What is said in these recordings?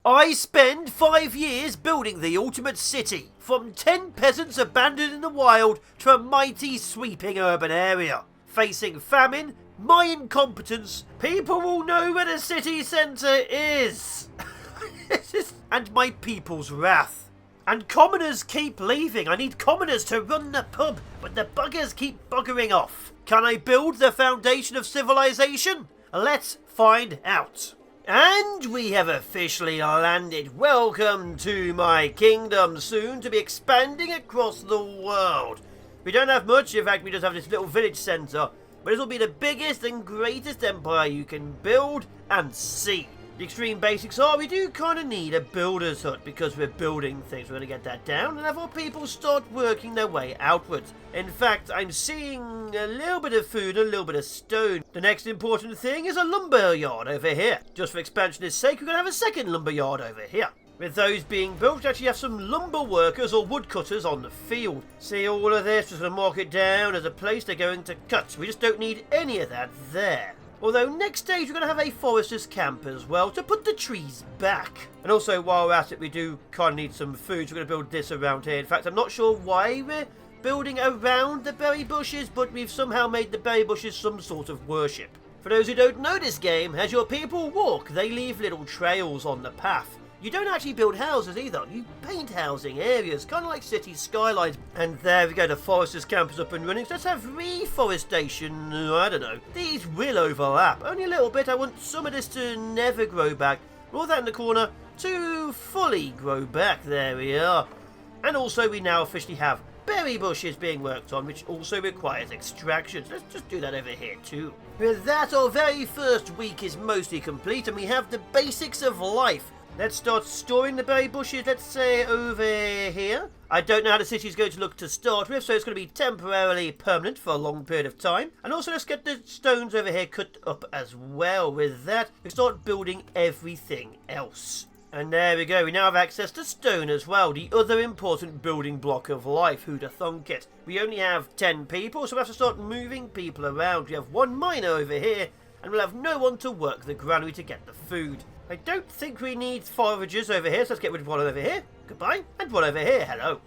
I spend 5 years building the ultimate city, from 10 peasants abandoned in the wild to a mighty sweeping urban area. Facing famine, my incompetence, people will know where the city centre is. And my people's wrath. And commoners keep leaving. I need commoners to run the pub, but the buggers keep buggering off. Can I build the foundation of civilization? Let's find out. And we have officially landed. Welcome to my kingdom, soon to be expanding across the world. We don't have much, in fact we just have this little village centre, but this will be the biggest and greatest empire you can build and see. The extreme basics are we do kind of need a builder's hut because we're building things. We're going to get that down and have our people start working their way outwards. In fact, I'm seeing a little bit of food and a little bit of stone. The next important thing is a lumber yard over here. Just for expansionist sake, we're going to have a second lumber yard over here. With those being built, we actually have some lumber workers or woodcutters on the field. See all of this, just going to mark it down as a place they're going to cut. We just don't need any of that there. Although next stage we're going to have a forester's camp as well to put the trees back. And also while we're at it we do kind of need some food, so we're going to build this around here. In fact, I'm not sure why we're building around the berry bushes, but we've somehow made the berry bushes some sort of worship. For those who don't know this game, as your people walk, they leave little trails on the path. You don't actually build houses either, you paint housing areas, kind of like city skylines. And there we go, the forester's camp is up and running. So let's have reforestation, I don't know. These will overlap, only a little bit. I want some of this to never grow back. All that in the corner to fully grow back, there we are. And also we now officially have berry bushes being worked on, which also requires extraction. So let's just do that over here too. With that, our very first week is mostly complete and we have the basics of life. Let's start storing the berry bushes, let's say over here. I don't know how the city is going to look to start with, so it's going to be temporarily permanent for a long period of time. And also let's get the stones over here cut up as well. With that, we start building everything else. And there we go, we now have access to stone as well, the other important building block of life. Who'd have thunk it? We only have 10 people, so we have to start moving people around. We have one miner over here, and we'll have no one to work the granary to get the food. I don't think we need foragers over here, so let's get rid of one over here. Goodbye. And one over here. Hello.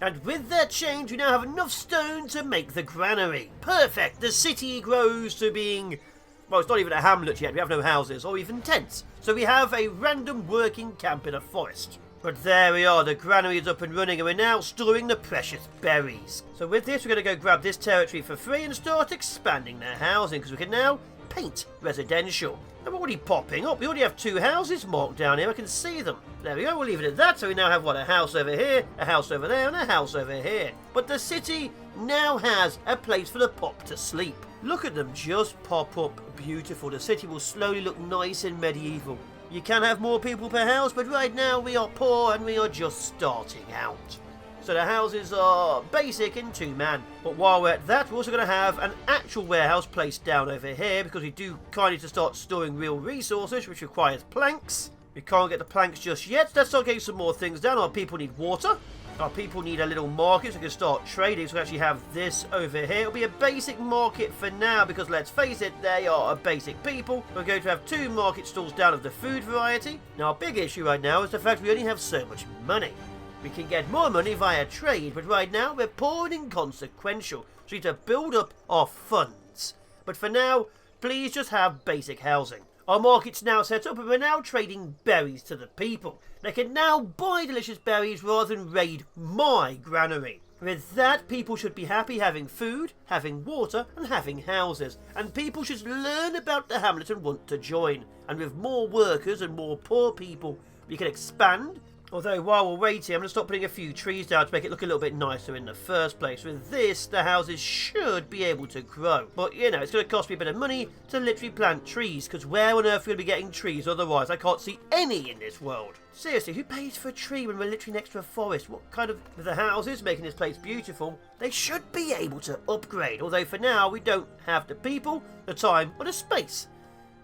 And with that change, we now have enough stone to make the granary. Perfect. The city grows to being... well, it's not even a hamlet yet. We have no houses or even tents. So we have a random working camp in a forest. But there we are. The granary is up and running, and we're now storing the precious berries. So with this, we're going to go grab this territory for free and start expanding their housing, because we can now paint residential. They're already popping up. We already have 2 houses marked down here. I can see them. There we go. We'll leave it at that. So we now have, what, a house over here, a house over there, and a house over here. But the city now has a place for the pop to sleep. Look at them just pop up. Beautiful. The city will slowly look nice and medieval. You can have more people per house, but right now we are poor and we are just starting out. So the houses are basic and 2-man. But while we're at that, we're also going to have an actual warehouse placed down over here, because we do kind of need to start storing real resources, which requires planks. We can't get the planks just yet. Let's start getting some more things down. Our people need water. Our people need a little market so we can start trading. So we actually have this over here. It'll be a basic market for now, because let's face it, they are a basic people. We're going to have 2 market stalls down of the food variety. Now our big issue right now is the fact we only have so much money. We can get more money via trade, but right now we're poor and inconsequential, so we need to build up our funds. But for now, please just have basic housing. Our market's now set up and we're now trading berries to the people. They can now buy delicious berries rather than raid my granary. With that, people should be happy having food, having water and having houses. And people should learn about the hamlet and want to join. And with more workers and more poor people, we can expand. Although, while we're waiting, I'm going to start putting a few trees down to make it look a little bit nicer in the first place. With this, the houses should be able to grow. But, you know, it's going to cost me a bit of money to literally plant trees, because where on earth are we going to be getting trees otherwise? I can't see any in this world. Seriously, who pays for a tree when we're literally next to a forest? What kind of... with the houses making this place beautiful, they should be able to upgrade. Although, for now, we don't have the people, the time, or the space.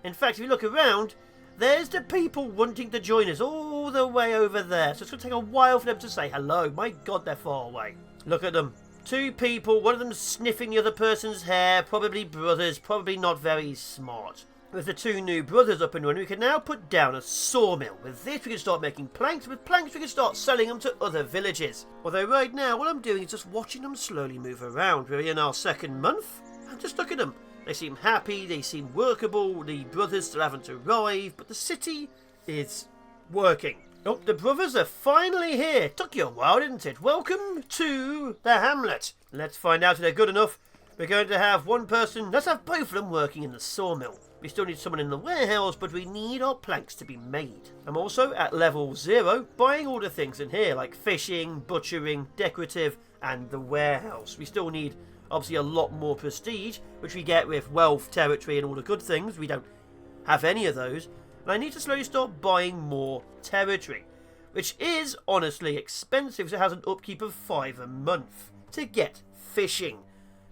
In fact, if you look around... there's the people wanting to join us all the way over there. So it's going to take a while for them to say hello. My God, they're far away. Look at them. 2 people, one of them sniffing the other person's hair. Probably brothers, probably not very smart. With the 2 new brothers up and running, we can now put down a sawmill. With this, we can start making planks. With planks, we can start selling them to other villages. Although right now, what I'm doing is just watching them slowly move around. We're in our 2nd month, and just look at them. They seem happy, they seem workable, the brothers still haven't arrived, but the city is working. Oh, the brothers are finally here. Took you a while, didn't it? Welcome to the hamlet. Let's find out if they're good enough. We're going to have one person, let's have both of them working in the sawmill. We still need someone in the warehouse, but we need our planks to be made. I'm also at level 0, buying all the things in here, like fishing, butchering, decorative, and the warehouse. We still need, obviously, a lot more prestige, which we get with wealth, territory, and all the good things. We don't have any of those. And I need to slowly start buying more territory, which is, honestly, expensive, so it has an upkeep of 5 a month to get fishing.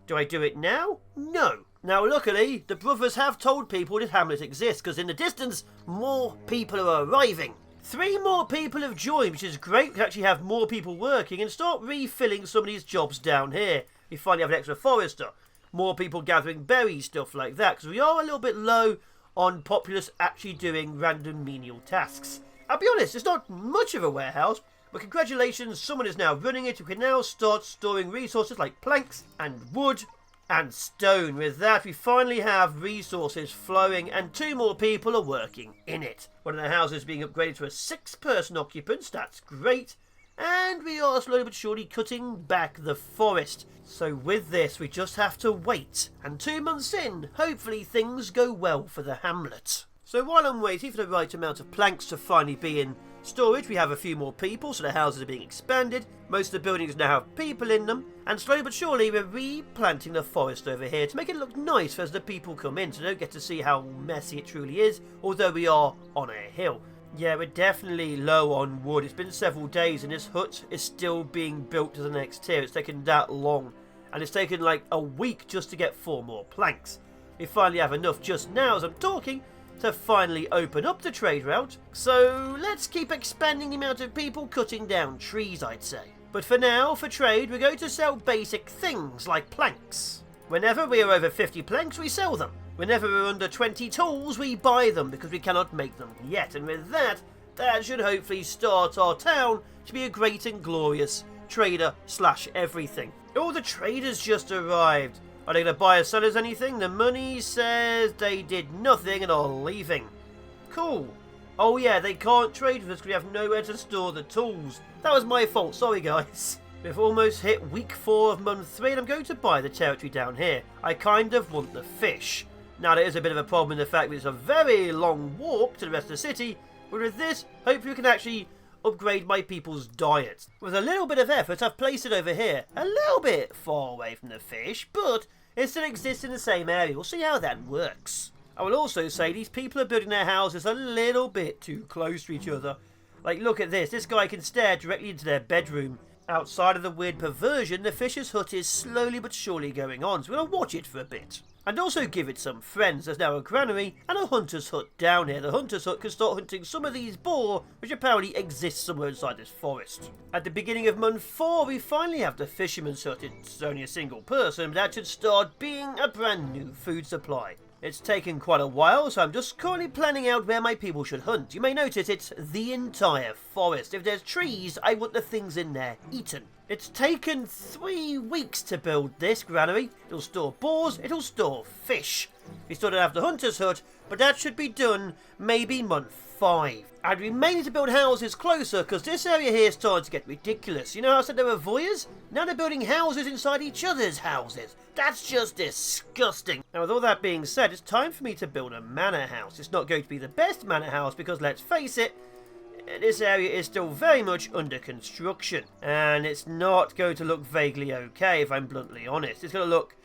Do I do it now? No. Now, luckily, the brothers have told people this hamlet exists, because in the distance, more people are arriving. 3 more people have joined, which is great. We can actually have more people working and start refilling some of these jobs down here. We finally have an extra forester. More people gathering berries, stuff like that, because we are a little bit low on populace actually doing random menial tasks. I'll be honest, it's not much of a warehouse, but congratulations, someone is now running it. We can now start storing resources like planks and wood and stone. With that, we finally have resources flowing, and 2 more people are working in it. One of the houses being upgraded to a 6-person occupant. That's great. And we are slowly but surely cutting back the forest. So with this, we just have to wait. And 2 months in, hopefully things go well for the hamlet. So while I'm waiting for the right amount of planks to finally be in storage, we have a few more people, so the houses are being expanded. Most of the buildings now have people in them. And slowly but surely, we're replanting the forest over here to make it look nice as the people come in, so they don't get to see how messy it truly is, although we are on a hill. Yeah, we're definitely low on wood. It's been several days and this hut is still being built to the next tier. It's taken that long. And it's taken like a week just to get 4 more planks. We finally have enough just now as I'm talking to finally open up the trade route. So let's keep expanding the amount of people cutting down trees, I'd say. But for now, for trade, we're going to sell basic things like planks. Whenever we are over 50 planks, we sell them. Whenever we're under 20 tools, we buy them because we cannot make them yet. And with that, that should hopefully start our town to be a great and glorious trader / everything. All the traders just arrived. Are they going to buy or sell us anything? The money says they did nothing and are leaving. Cool. Oh yeah, they can't trade with us because we have nowhere to store the tools. That was my fault, sorry guys. We've almost hit week 4 of month 3 and I'm going to buy the territory down here. I kind of want the fish. Now there is a bit of a problem in the fact that it's a very long walk to the rest of the city, but with this, hopefully we can actually upgrade my people's diet. With a little bit of effort, I've placed it over here, a little bit far away from the fish, but it still exists in the same area. We'll see how that works. I will also say these people are building their houses a little bit too close to each other. Like, look at this. This guy can stare directly into their bedroom. Outside of the weird perversion, the fisher's hut is slowly but surely going on, so we're going to watch it for a bit. And also give it some friends. There's now a granary and a hunter's hut down here. The hunter's hut can start hunting some of these boar, which apparently exist somewhere inside this forest. At the beginning of month 4, we finally have the fisherman's hut. It's only a single person, but that should start being a brand new food supply. It's taken quite a while, so I'm just currently planning out where my people should hunt. You may notice it's the entire forest. If there's trees, I want the things in there eaten. It's taken 3 weeks to build this granary. It'll store boars, it'll store fish. We still don't have the hunter's hut, but that should be done maybe month 5. And we may need to build houses closer, because this area here is starting to get ridiculous. You know how I said there were voyeurs? Now they're building houses inside each other's houses. That's just disgusting. Now with all that being said, it's time for me to build a manor house. It's not going to be the best manor house, because let's face it, this area is still very much under construction. And it's not going to look vaguely okay, if I'm bluntly honest. It's going to look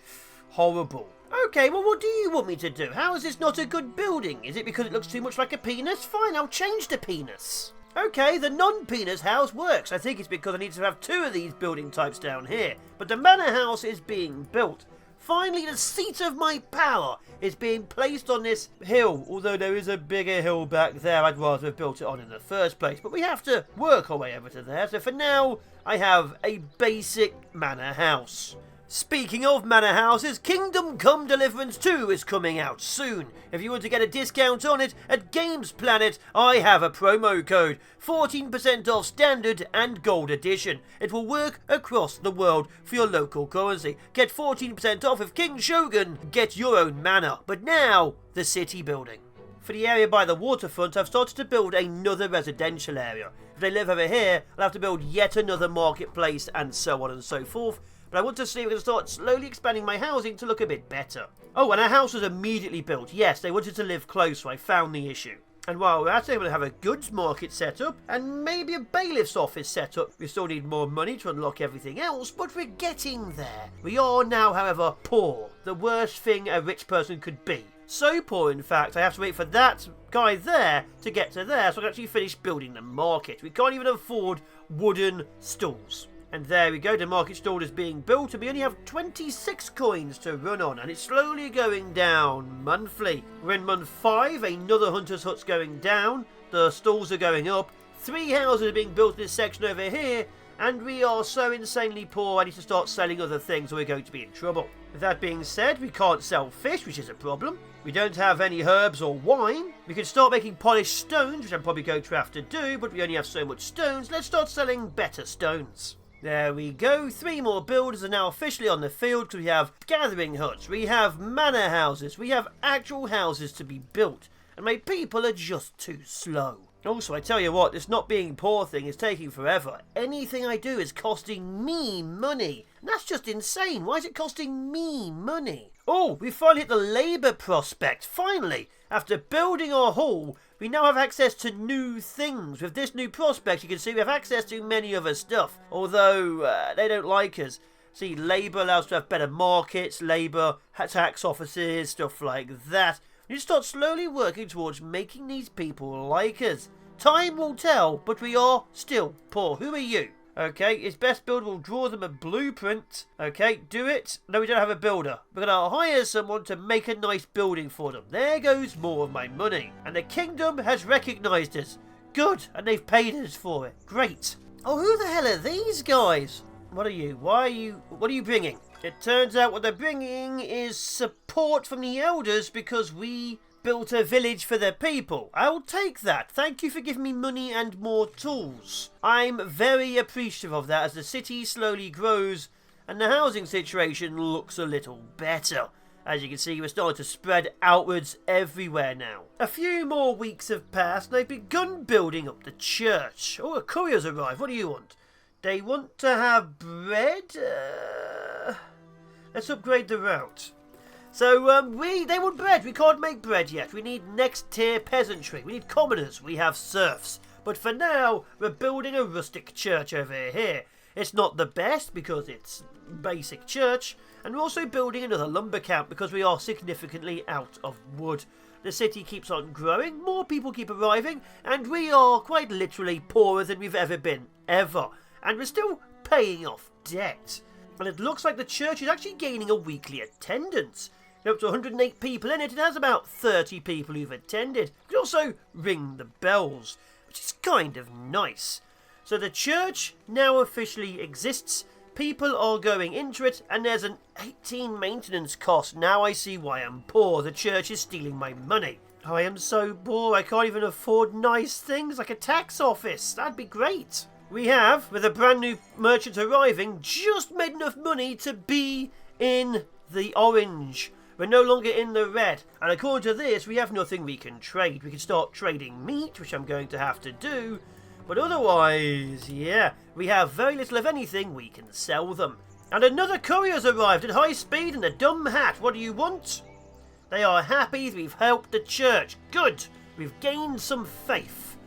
horrible. Okay, well, what do you want me to do? How is this not a good building? Is it because it looks too much like a penis? Fine, I'll change the penis. Okay, the non-penis house works. I think it's because I need to have 2 of these building types down here. But the manor house is being built. Finally, the seat of my power is being placed on this hill. Although there is a bigger hill back there I'd rather have built it on in the first place. But we have to work our way over to there. So for now, I have a basic manor house. Speaking of manor houses, Kingdom Come Deliverance 2 is coming out soon. If you want to get a discount on it at Games Planet, I have a promo code. 14% off Standard and Gold Edition. It will work across the world for your local currency. Get 14% off of King Shogun. Get your own manor. But now, the city building. For the area by the waterfront, I've started to build another residential area. If they live over here, I'll have to build yet another marketplace and so on and so forth. But I want to see if we can start slowly expanding my housing to look a bit better. Oh, and our house was immediately built. Yes, they wanted to live close, so I found the issue. And while we're at it, we're going to have a goods market set up and maybe a bailiff's office set up. We still need more money to unlock everything else, but we're getting there. We are now, however, poor. The worst thing a rich person could be. So poor, in fact, I have to wait for that guy there to get to there so I can actually finish building the market. We can't even afford wooden stalls. And there we go, the market stall is being built and we only have 26 coins to run on and it's slowly going down monthly. We're in month 5, another hunter's hut's going down, the stalls are going up, 3 houses are being built in this section over here and we are so insanely poor I need to start selling other things or we're going to be in trouble. With that being said, we can't sell fish, which is a problem. We don't have any herbs or wine. We can start making polished stones, which I'm probably going to have to do, but we only have so much stones. Let's start selling better stones. There we go, 3 more builders are now officially on the field because we have gathering huts, we have manor houses, we have actual houses to be built, and my people are just too slow. Also, I tell you what, this not being poor thing is taking forever. Anything I do is costing me money, and that's just insane. Why is it costing me money? Oh, we finally hit the labour prospect, finally! After building our hall, we now have access to new things. With this new prospect, you can see we have access to many other stuff. Although, they don't like us. See, labour allows us to have better markets, labour, tax offices, stuff like that. We need to start slowly working towards making these people like us. Time will tell, but we are still poor. Who are you? Okay, his best builder will draw them a blueprint. Okay, do it. No, we don't have a builder. We're going to hire someone to make a nice building for them. There goes more of my money. And the kingdom has recognised us. Good, and they've paid us for it. Great. Oh, who the hell are these guys? What are you? What are you bringing? It turns out what they're bringing is support from the elders because we built a village for their people. I'll take that. Thank you for giving me money and more tools. I'm very appreciative of that as the city slowly grows and the housing situation looks a little better. As you can see, we're starting to spread outwards everywhere now. A few more weeks have passed and they've begun building up the church. Oh, a courier's arrived. What do you want? They want to have bread? Let's upgrade the route. So, they want bread. We can't make bread yet. We need next tier peasantry. We need commoners. We have serfs. But for now, we're building a rustic church over here. It's not the best because it's basic church. And we're also building another lumber camp because we are significantly out of wood. The city keeps on growing, more people keep arriving, and we are quite literally poorer than we've ever been, ever. And we're still paying off debt. And it looks like the church is actually gaining a weekly attendance. Up to 108 people in it, it has about 30 people who've attended. You can also ring the bells, which is kind of nice. So the church now officially exists, people are going into it, and there's an 18 maintenance cost. Now I see why I'm poor, the church is stealing my money. I am so poor, I can't even afford nice things like a tax office. That'd be great. We have, with a brand new merchant arriving, just made enough money to be in the orange. We're no longer in the red. And according to this, we have nothing we can trade. We can start trading meat, which I'm going to have to do. But otherwise, yeah, we have very little of anything. We can sell them. And another courier's arrived at high speed in a dumb hat. What do you want? They are happy we've helped the church. Good. We've gained some faith.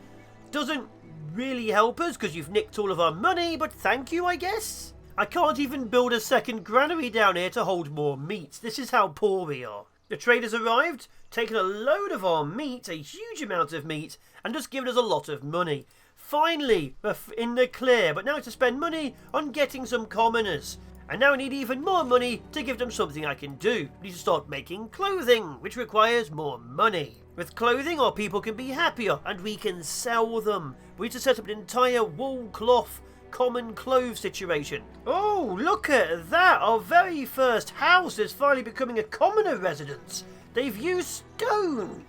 Doesn't really help us because you've nicked all of our money, but thank you, I guess. I can't even build a second granary down here to hold more meat. This is how poor we are. The traders arrived, taken a load of our meat, a huge amount of meat, and just given us a lot of money. Finally, we're in the clear, but now to spend money on getting some commoners. And now I need even more money to give them something I can do. We need to start making clothing, which requires more money. With clothing, our people can be happier, and we can sell them. We need to set up an entire wool cloth common clothes situation. Oh, look at that! Our very first house is finally becoming a commoner residence. They've used stone.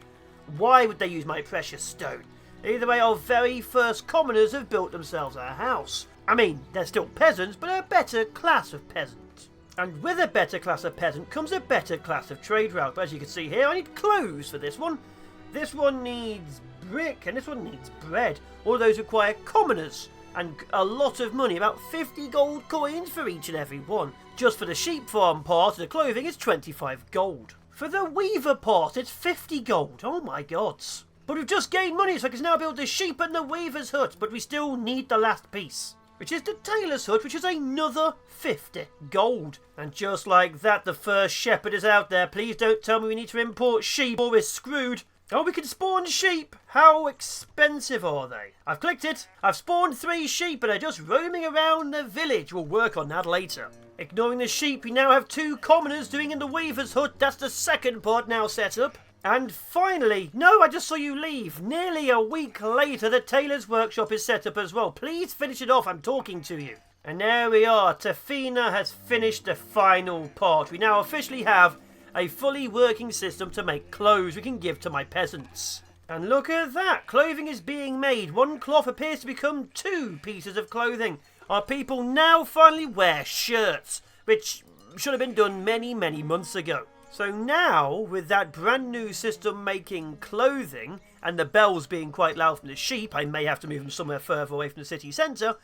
Why would they use my precious stone? Either way, our very first commoners have built themselves a house. I mean, they're still peasants, but a better class of peasant. And with a better class of peasant comes a better class of trade route. But as you can see here, I need clothes for this one. This one needs brick, and this one needs bread. All those require commoners, and a lot of money, about 50 gold coins for each and every one. Just for the sheep farm part of the clothing, it's 25 gold. For the weaver part, it's 50 gold. Oh my gods. But we've just gained money, so I can now build the sheep and the weaver's hut, but we still need the last piece, which is the tailor's hut, which is another 50 gold. And just like that, the first shepherd is out there. Please don't tell me we need to import sheep or we're screwed. Oh, we can spawn sheep. How expensive are they? I've clicked it. I've spawned 3 sheep and they're just roaming around the village. We'll work on that later. Ignoring the sheep, we now have 2 commoners doing in the weaver's hut. That's the second part now set up. And finally, no, I just saw you leave. Nearly a week later, the tailor's workshop is set up as well. Please finish it off. I'm talking to you. And there we are. Tafina has finished the final part. We now officially have a fully working system to make clothes we can give to my peasants. And look at that. Clothing is being made. 1 cloth appears to become 2 pieces of clothing. Our people now finally wear shirts, which should have been done many, many months ago. So now, with that brand new system making clothing, and the bells being quite loud from the sheep, I may have to move them somewhere further away from the city centre,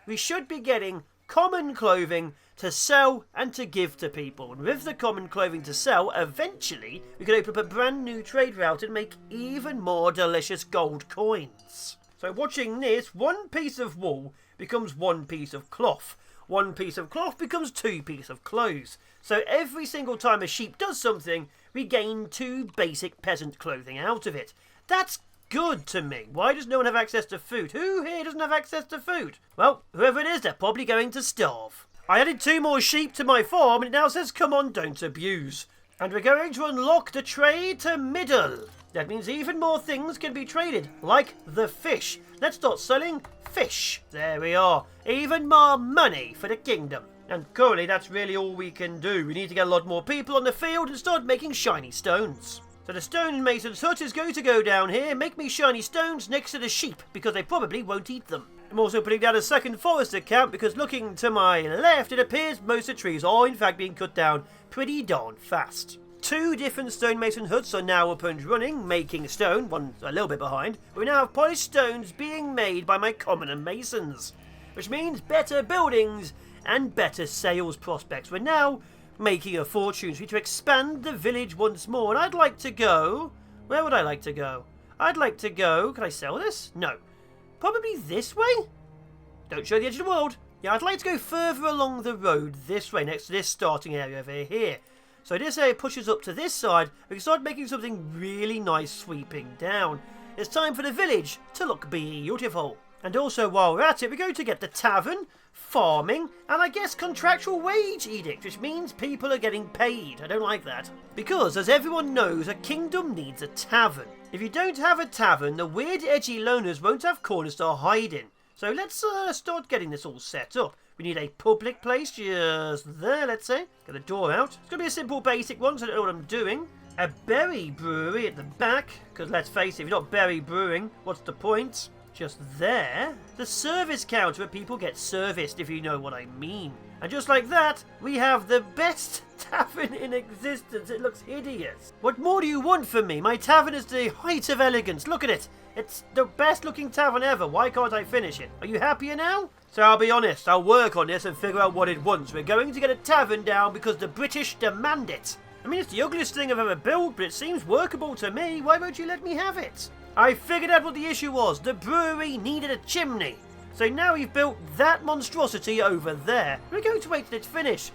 we should be getting common clothing to sell and to give to people. And with the common clothing to sell, eventually we could open up a brand new trade route and make even more delicious gold coins. So watching this, 1 piece of wool becomes 1 piece of cloth. 1 piece of cloth becomes 2 pieces of clothes. So every single time a sheep does something, we gain 2 basic peasant clothing out of it. That's good to me. Why does no one have access to food? Who here doesn't have access to food? Well, whoever it is, they're probably going to starve. I added 2 more sheep to my farm and it now says, come on, don't abuse. And we're going to unlock the trade to middle. That means even more things can be traded, like the fish. Let's start selling fish. There we are. Even more money for the kingdom. And currently that's really all we can do. We need to get a lot more people on the field and start making shiny stones. So the stonemason's hut is going to go down here, make me shiny stones next to the sheep, because they probably won't eat them. I'm also putting down a second forester camp, because looking to my left, it appears most of the trees are in fact being cut down pretty darn fast. 2 different stonemason huts are now up and running, making stone. One's a little bit behind. But we now have polished stones being made by my commoner masons, which means better buildings and better sales prospects. We're now making a fortune. So we need to expand the village once more. And I'd like to go... Where would I like to go? I'd like to go... Can I sell this? No. Probably this way? Don't show the edge of the world. Yeah, I'd like to go further along the road this way, next to this starting area over here. So this area pushes up to this side. We can start making something really nice sweeping down. It's time for the village to look beautiful. And also, while we're at it, we're going to get the tavern, farming, and I guess contractual wage edict, which means people are getting paid. I don't like that. Because, as everyone knows, a kingdom needs a tavern. If you don't have a tavern, the weird edgy loners won't have corners to hide in. So let's start getting this all set up. We need a public place just there, let's say. Get the door out. It's going to be a simple basic one, so I don't know what I'm doing. A berry brewery at the back, because let's face it, if you're not berry brewing, what's the point? Just there, the service counter where people get serviced, if you know what I mean. And just like that, we have the best tavern in existence. It looks hideous. What more do you want from me? My tavern is the height of elegance. Look at it. It's the best looking tavern ever. Why can't I finish it? Are you happier now? So I'll be honest, I'll work on this and figure out what it wants. We're going to get a tavern down because the British demand it. I mean, it's the ugliest thing I've ever built, but it seems workable to me. Why won't you let me have it? I figured out what the issue was. The brewery needed a chimney. So now we've built that monstrosity over there. We're going to wait till it's finished.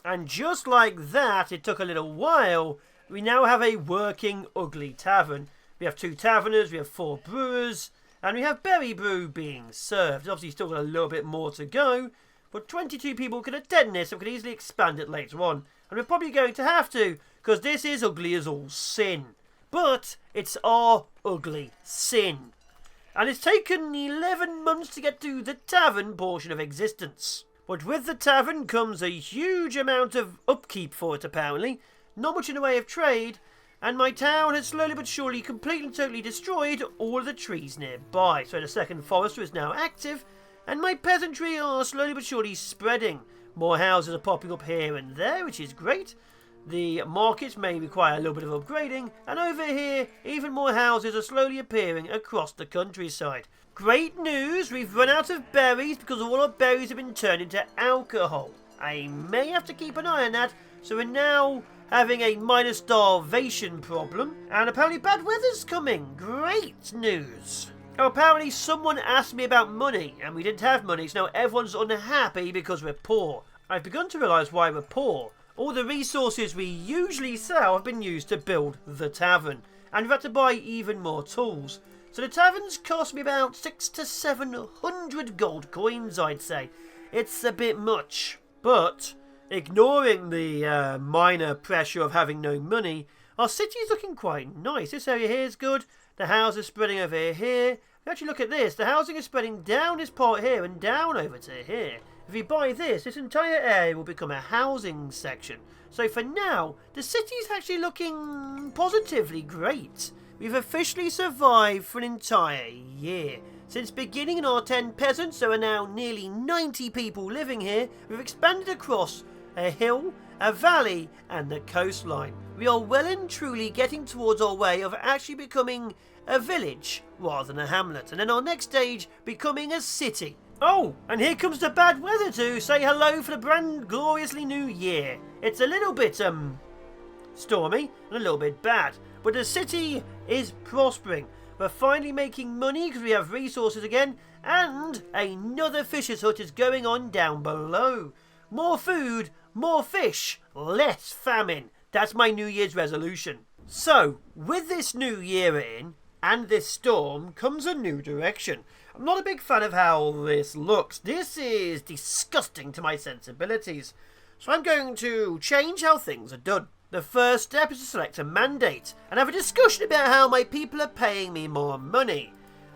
And just like that, it took a little while, we now have a working ugly tavern. We have 2 taverners, we have 4 brewers, and we have berry brew being served. Obviously still got a little bit more to go, but 22 people can attend this and we can easily expand it later on. And we're probably going to have to, because this is ugly as all sin. But it's our ugly sin. And it's taken 11 months to get to the tavern portion of existence. But with the tavern comes a huge amount of upkeep for it apparently. Not much in the way of trade. And my town has slowly but surely completely and totally destroyed all of the trees nearby. So the second forester is now active. And my peasantry are slowly but surely spreading. More houses are popping up here and there, which is great. The markets may require a little bit of upgrading, and over here, even more houses are slowly appearing across the countryside. Great news, we've run out of berries because all our berries have been turned into alcohol. I may have to keep an eye on that, so we're now having a minor starvation problem, and apparently bad weather's coming. Great news. Oh, apparently someone asked me about money, and we didn't have money, so now everyone's unhappy because we're poor. I've begun to realise why we're poor. All the resources we usually sell have been used to build the tavern, and we've had to buy even more tools. So the tavern's cost me about 600 to 700 gold coins, I'd say. It's a bit much. But, ignoring the minor pressure of having no money, our city's looking quite nice. This area here is good. The houses spreading over here. If you actually look at this, the housing is spreading down this part here and down over to here. If you buy this entire area will become a housing section. So for now, the city's actually looking positively great. We've officially survived for an entire year. Since beginning in our 10 peasants, there are now nearly 90 people living here. We've expanded across a hill, a valley, and the coastline. We are well and truly getting towards our way of actually becoming a village rather than a hamlet. And then our next stage, becoming a city. Oh, and here comes the bad weather to say hello for the brand gloriously new year. It's a little bit, stormy and a little bit bad. But the city is prospering. We're finally making money because we have resources again. And another fisher's hut is going on down below. More food, more fish, less famine. That's my New Year's resolution. So, with this new year in, and this storm, comes a new direction. I'm not a big fan of how this looks. This is disgusting to my sensibilities. So I'm going to change how things are done. The first step is to select a mandate and have a discussion about how my people are paying me more money.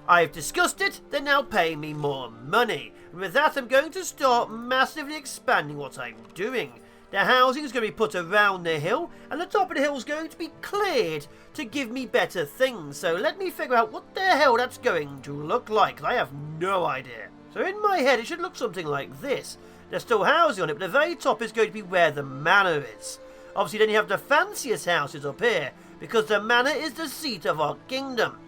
I've discussed it, they're now paying me more money. And with that, I'm going to start massively expanding what I'm doing. The housing is going to be put around the hill, and the top of the hill is going to be cleared to give me better things. So let me figure out what the hell that's going to look like. I have no idea. So in my head, it should look something like this. There's still housing on it, but the very top is going to be where the manor is. Obviously, then you have the fanciest houses up here, because the manor is the seat of our kingdom.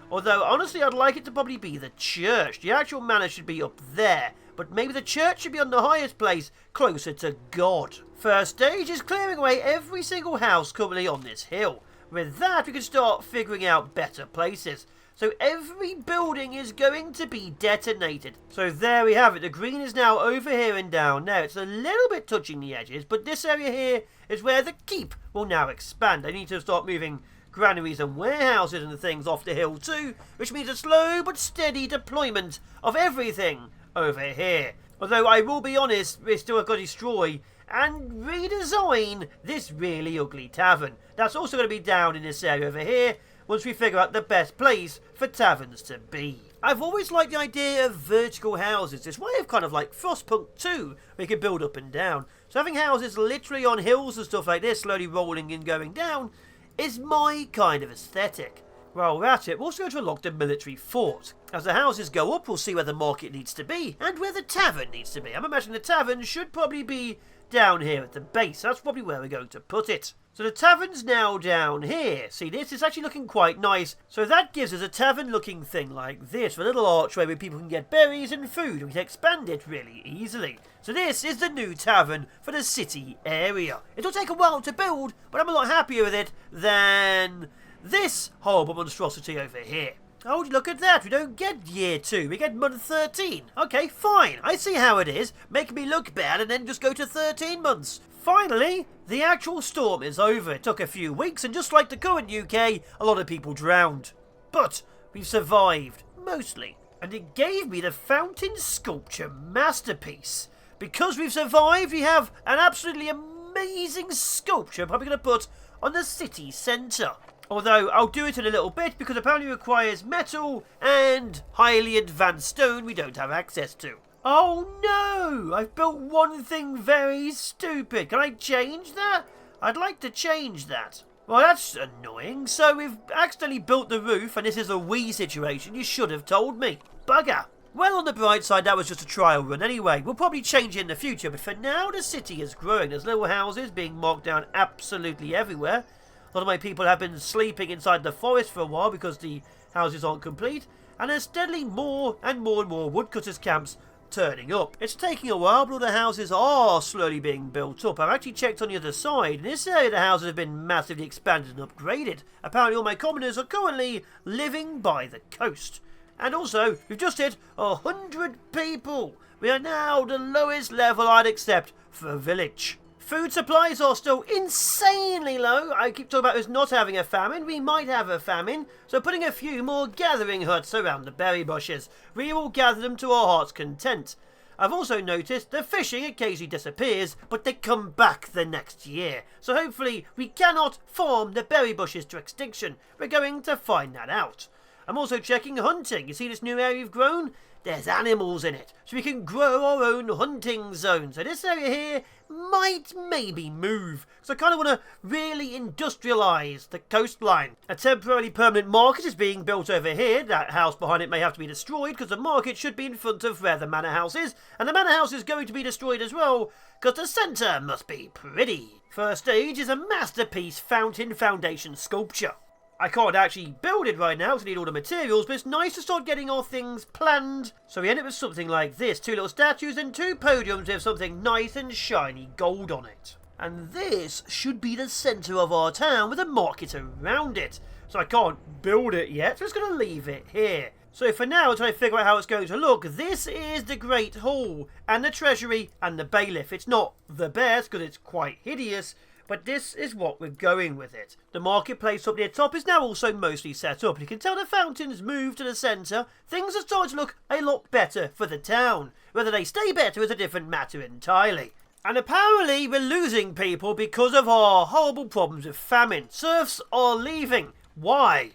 Although, honestly, I'd like it to probably be the church. The actual manor should be up there, but maybe the church should be on the highest place, closer to God. First stage is clearing away every single house currently on this hill. With that, we can start figuring out better places. So every building is going to be detonated. So there we have it. The green is now over here and down there. It's a little bit touching the edges, but this area here is where the keep will now expand. I need to start moving granaries and warehouses and things off the hill too, which means a slow but steady deployment of everything over here. Although I will be honest, we still have got to destroy and redesign this really ugly tavern. That's also going to be down in this area over here once we figure out the best place for taverns to be. I've always liked the idea of vertical houses. It's way of kind of like Frostpunk 2, where you can build up and down. So having houses literally on hills and stuff like this, slowly rolling and going down, is my kind of aesthetic. While we're at it, we're also going to unlock the military fort. As the houses go up, we'll see where the market needs to be and where the tavern needs to be. I'm imagining the tavern should probably be down here at the base. That's probably where we're going to put it. So the tavern's now down here. See, this is actually looking quite nice. So that gives us a tavern-looking thing like this, with a little archway where people can get berries and food, and we can expand it really easily. So this is the new tavern for the city area. It'll take a while to build, but I'm a lot happier with it than this horrible monstrosity over here. Oh, look at that. We don't get year 2. We get month 13. Okay, fine. I see how it is. Make me look bad and then just go to 13 months. Finally, the actual storm is over. It took a few weeks, and just like the current UK, a lot of people drowned. But we've survived, mostly. And it gave me the fountain sculpture masterpiece. Because we've survived, we have an absolutely amazing sculpture I'm probably going to put on the city centre. Although I'll do it in a little bit because apparently it requires metal and highly advanced stone we don't have access to. Oh no! I've built one thing very stupid. Can I change that? I'd like to change that. Well, that's annoying. So we've accidentally built the roof and this is a wee situation. You should have told me. Bugger. Well, on the bright side, that was just a trial run anyway. We'll probably change it in the future, but for now, the city is growing. There's little houses being marked down absolutely everywhere. A lot of my people have been sleeping inside the forest for a while because the houses aren't complete. And there's steadily more and more woodcutters camps turning up. It's taking a while, but all the houses are slowly being built up. I've actually checked on the other side. In this area, the houses have been massively expanded and upgraded. Apparently, all my commoners are currently living by the coast. And also, we've just hit 100 people. We are now the lowest level I'd accept for a village. Food supplies are still insanely low. I keep talking about us not having a famine. We might have a famine. So putting a few more gathering huts around the berry bushes. We will gather them to our heart's content. I've also noticed the fishing occasionally disappears, but they come back the next year. So hopefully we cannot farm the berry bushes to extinction. We're going to find that out. I'm also checking hunting. You see this new area we've grown? There's animals in it, so we can grow our own hunting zone. So this area here might maybe move, because I kind of want to really industrialise the coastline. A temporarily permanent market is being built over here. That house behind it may have to be destroyed, because the market should be in front of where the manor house is, and the manor house is going to be destroyed as well, because the centre must be pretty. First stage is a masterpiece fountain foundation sculpture. I can't actually build it right now because I need all the materials, but it's nice to start getting our things planned. So we end up with something like this. 2 little statues and 2 podiums with something nice and shiny gold on it. And this should be the centre of our town with a market around it. So I can't build it yet, so I'm just going to leave it here. So for now, until I figure out how it's going to look, this is the Great Hall and the Treasury and the Bailiff. It's not the best because it's quite hideous, but this is what we're going with it. The marketplace up near top is now also mostly set up. You can tell the fountains moved to the centre. Things are starting to look a lot better for the town. Whether they stay better is a different matter entirely. And apparently we're losing people because of our horrible problems with famine. Serfs are leaving. Why?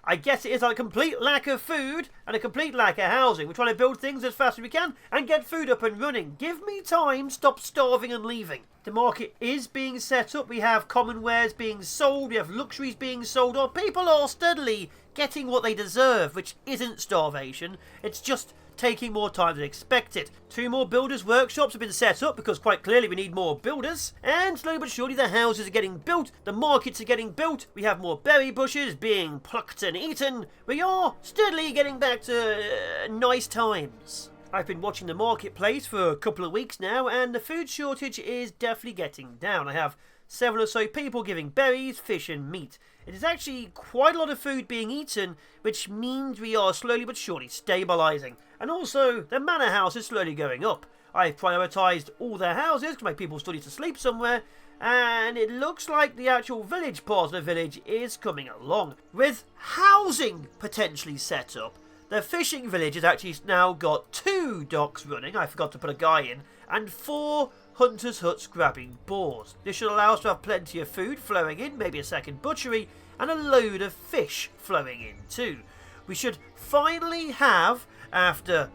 I guess it is a complete lack of food and a complete lack of housing. We're trying to build things as fast as we can and get food up and running. Give me time, stop starving and leaving. The market is being set up. We have common wares being sold. We have luxuries being sold. Our people are steadily getting what they deserve, which isn't starvation. It's just taking more time than expected. 2 more builders' workshops have been set up because quite clearly we need more builders. And slowly but surely the houses are getting built. The markets are getting built. We have more berry bushes being plucked and eaten. We are steadily getting back to nice times. I've been watching the marketplace for a couple of weeks now, and the food shortage is definitely getting down. I have several or so people giving berries, fish and meat. It is actually quite a lot of food being eaten, which means we are slowly but surely stabilising. And also, the manor house is slowly going up. I've prioritised all their houses because my people still need to sleep somewhere, and it looks like the actual village part of the village is coming along. With housing potentially set up, the fishing village has actually now got 2 docks running, I forgot to put a guy in, and 4 hunters' huts grabbing boars. This should allow us to have plenty of food flowing in, maybe a second butchery, and a load of fish flowing in too. We should finally have, after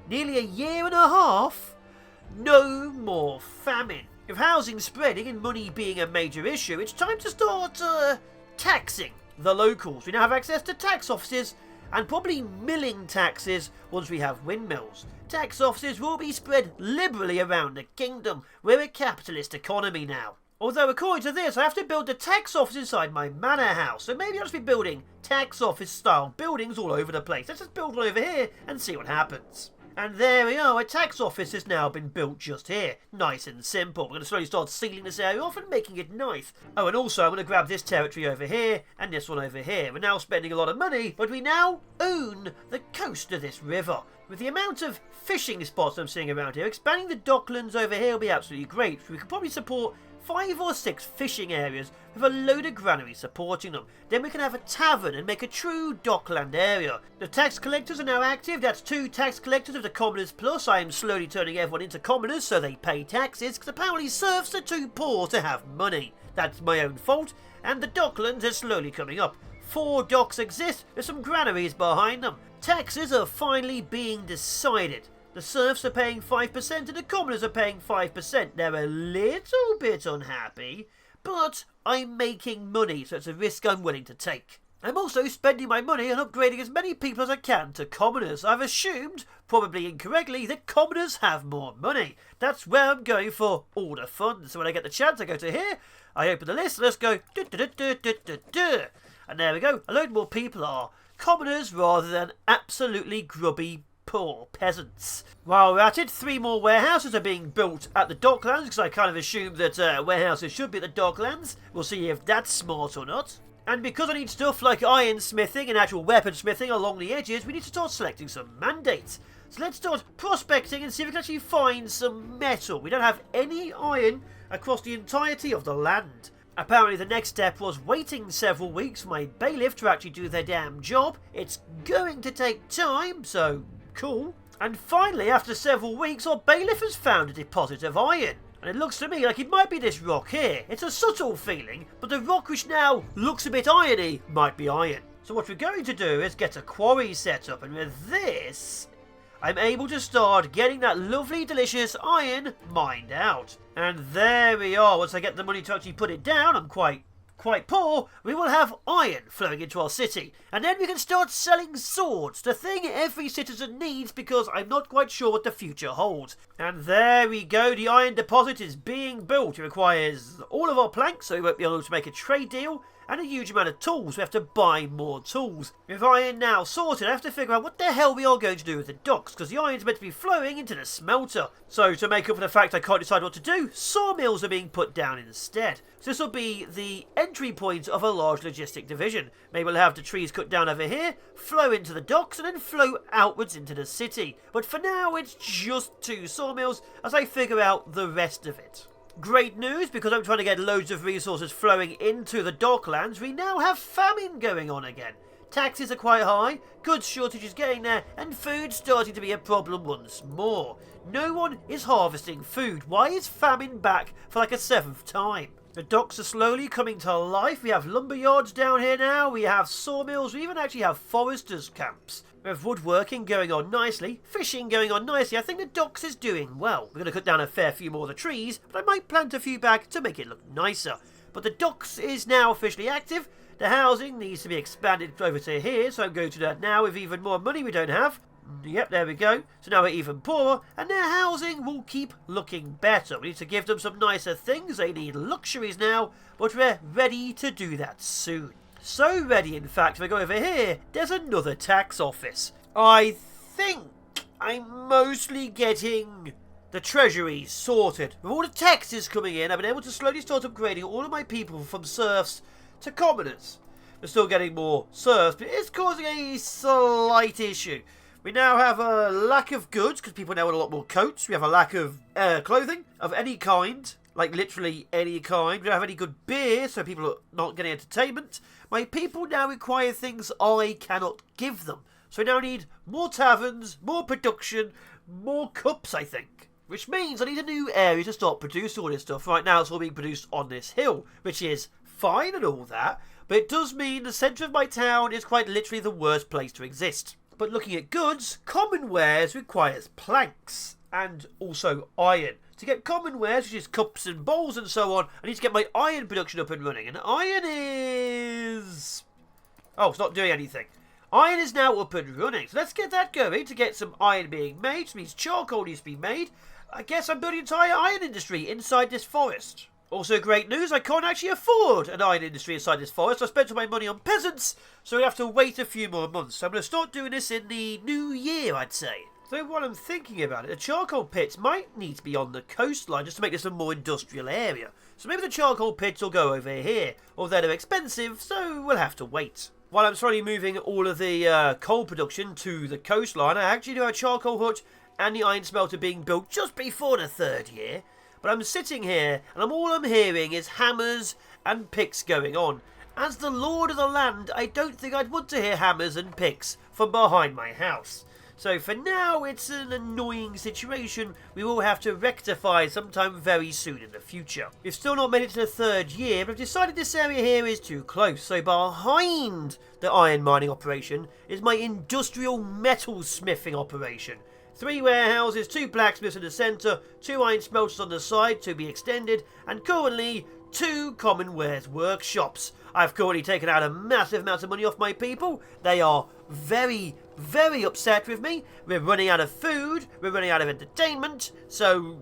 nearly a year and a half, no more famine. With housing spreading and money being a major issue, it's time to start taxing the locals. We now have access to tax offices and probably milling taxes once we have windmills. Tax offices will be spread liberally around the kingdom. We're a capitalist economy now. Although according to this, I have to build a tax office inside my manor house, so maybe I'll just be building tax office style buildings all over the place. Let's just build one over here and see what happens. And there we are, a tax office has now been built just here. Nice and simple. We're going to slowly start sealing this area off and making it nice. Oh, and also I'm going to grab this territory over here and this one over here. We're now spending a lot of money, but we now own the coast of this river. With the amount of fishing spots I'm seeing around here, expanding the docklands over here will be absolutely great. We could probably support 5 or 6 fishing areas with a load of granaries supporting them. Then we can have a tavern and make a true dockland area. The tax collectors are now active. That's 2 tax collectors of the commoners plus. I am slowly turning everyone into commoners so they pay taxes, because apparently serfs are too poor to have money. That's my own fault, and the docklands are slowly coming up. 4 docks exist with some granaries behind them. Taxes are finally being decided. The serfs are paying 5% and the commoners are paying 5%. They're a little bit unhappy, but I'm making money, so it's a risk I'm willing to take. I'm also spending my money on upgrading as many people as I can to commoners. I've assumed, probably incorrectly, that commoners have more money. That's where I'm going for all the fun. So when I get the chance, I go to here, I open the list, let's go, and there we go. A load more people are commoners rather than absolutely grubby poor peasants. While we're at it, 3 more warehouses are being built at the docklands, because I kind of assumed that warehouses should be at the docklands. We'll see if that's smart or not. And because I need stuff like iron smithing and actual weapon smithing along the edges, we need to start selecting some mandates. So let's start prospecting and see if we can actually find some metal. We don't have any iron across the entirety of the land. Apparently the next step was waiting several weeks for my bailiff to actually do their damn job. It's going to take time, so cool. And finally, after several weeks, our bailiff has found a deposit of iron. And it looks to me like it might be this rock here. It's a subtle feeling, but the rock which now looks a bit irony might be iron. So what we're going to do is get a quarry set up, and with this, I'm able to start getting that lovely, delicious iron mined out. And there we are. Once I get the money to actually put it down, I'm quite poor, we will have iron flowing into our city. And then we can start selling swords, the thing every citizen needs, because I'm not quite sure what the future holds. And there we go, the iron deposit is being built. It requires all of our planks, so we won't be able to make a trade deal, and a huge amount of tools. We have to buy more tools. With iron now sorted, I have to figure out what the hell we are going to do with the docks, because the iron's meant to be flowing into the smelter. So to make up for the fact I can't decide what to do, sawmills are being put down instead. So this will be the entry point of a large logistic division. Maybe we'll have the trees cut down over here, flow into the docks, and then flow outwards into the city. But for now, it's just 2 sawmills as I figure out the rest of it. Great news, because I'm trying to get loads of resources flowing into the docklands, we now have famine going on again. Taxes are quite high, goods shortage is getting there, and food starting to be a problem once more. No one is harvesting food. Why is famine back for like a 7th time? The docks are slowly coming to life. We have lumber yards down here now, we have sawmills, we even actually have foresters' camps. We have woodworking going on nicely, fishing going on nicely. I think the docks is doing well. We're going to cut down a fair few more of the trees, but I might plant a few back to make it look nicer. But the docks is now officially active. The housing needs to be expanded over to here, so I'm going to do that now with even more money we don't have. Yep, there we go. So now we're even poorer, and their housing will keep looking better. We need to give them some nicer things. They need luxuries now, but we're ready to do that soon. So ready, in fact, if I go over here, there's another tax office. I think I'm mostly getting the treasury sorted. With all the taxes coming in, I've been able to slowly start upgrading all of my people from serfs to commoners. We're still getting more serfs, but it's causing a slight issue. We now have a lack of goods, because people now want a lot more coats. We have a lack of clothing of any kind, like literally any kind. We don't have any good beer, so people are not getting entertainment. My people now require things I cannot give them. So we now need more taverns, more production, more cups, I think. Which means I need a new area to start producing all this stuff. Right now it's all being produced on this hill, which is fine and all that. But it does mean the centre of my town is quite literally the worst place to exist. But looking at goods, common wares requires planks and also iron. To get common wares, which is cups and bowls and so on, I need to get my iron production up and running. And iron is... oh, it's not doing anything. Iron is now up and running. So let's get that going to get some iron being made. Which means charcoal needs to be made. I guess I'm building an entire iron industry inside this forest. Also great news, I can't actually afford an iron industry inside this forest. I spent all my money on peasants, so we have to wait a few more months. So I'm going to start doing this in the new year, I'd say. So while I'm thinking about it, the charcoal pits might need to be on the coastline just to make this a more industrial area. So maybe the charcoal pits will go over here, although they're expensive, so we'll have to wait. While I'm slowly moving all of the coal production to the coastline, I actually do have a charcoal hut and the iron smelter being built just before the 3rd year. But but I'm sitting here and all I'm hearing is hammers and picks going on. As the lord of the land, I don't think I'd want to hear hammers and picks from behind my house. So for now, it's an annoying situation we will have to rectify sometime very soon in the future. We've still not made it to the 3rd year, but I've decided this area here is too close. So behind the iron mining operation is my industrial metal smithing operation. 3 warehouses, 2 blacksmiths in the centre, 2 iron smelters on the side to be extended, and currently 2 common wares workshops. I've currently taken out a massive amount of money off my people. They are very upset with me. We're running out of food, we're running out of entertainment, so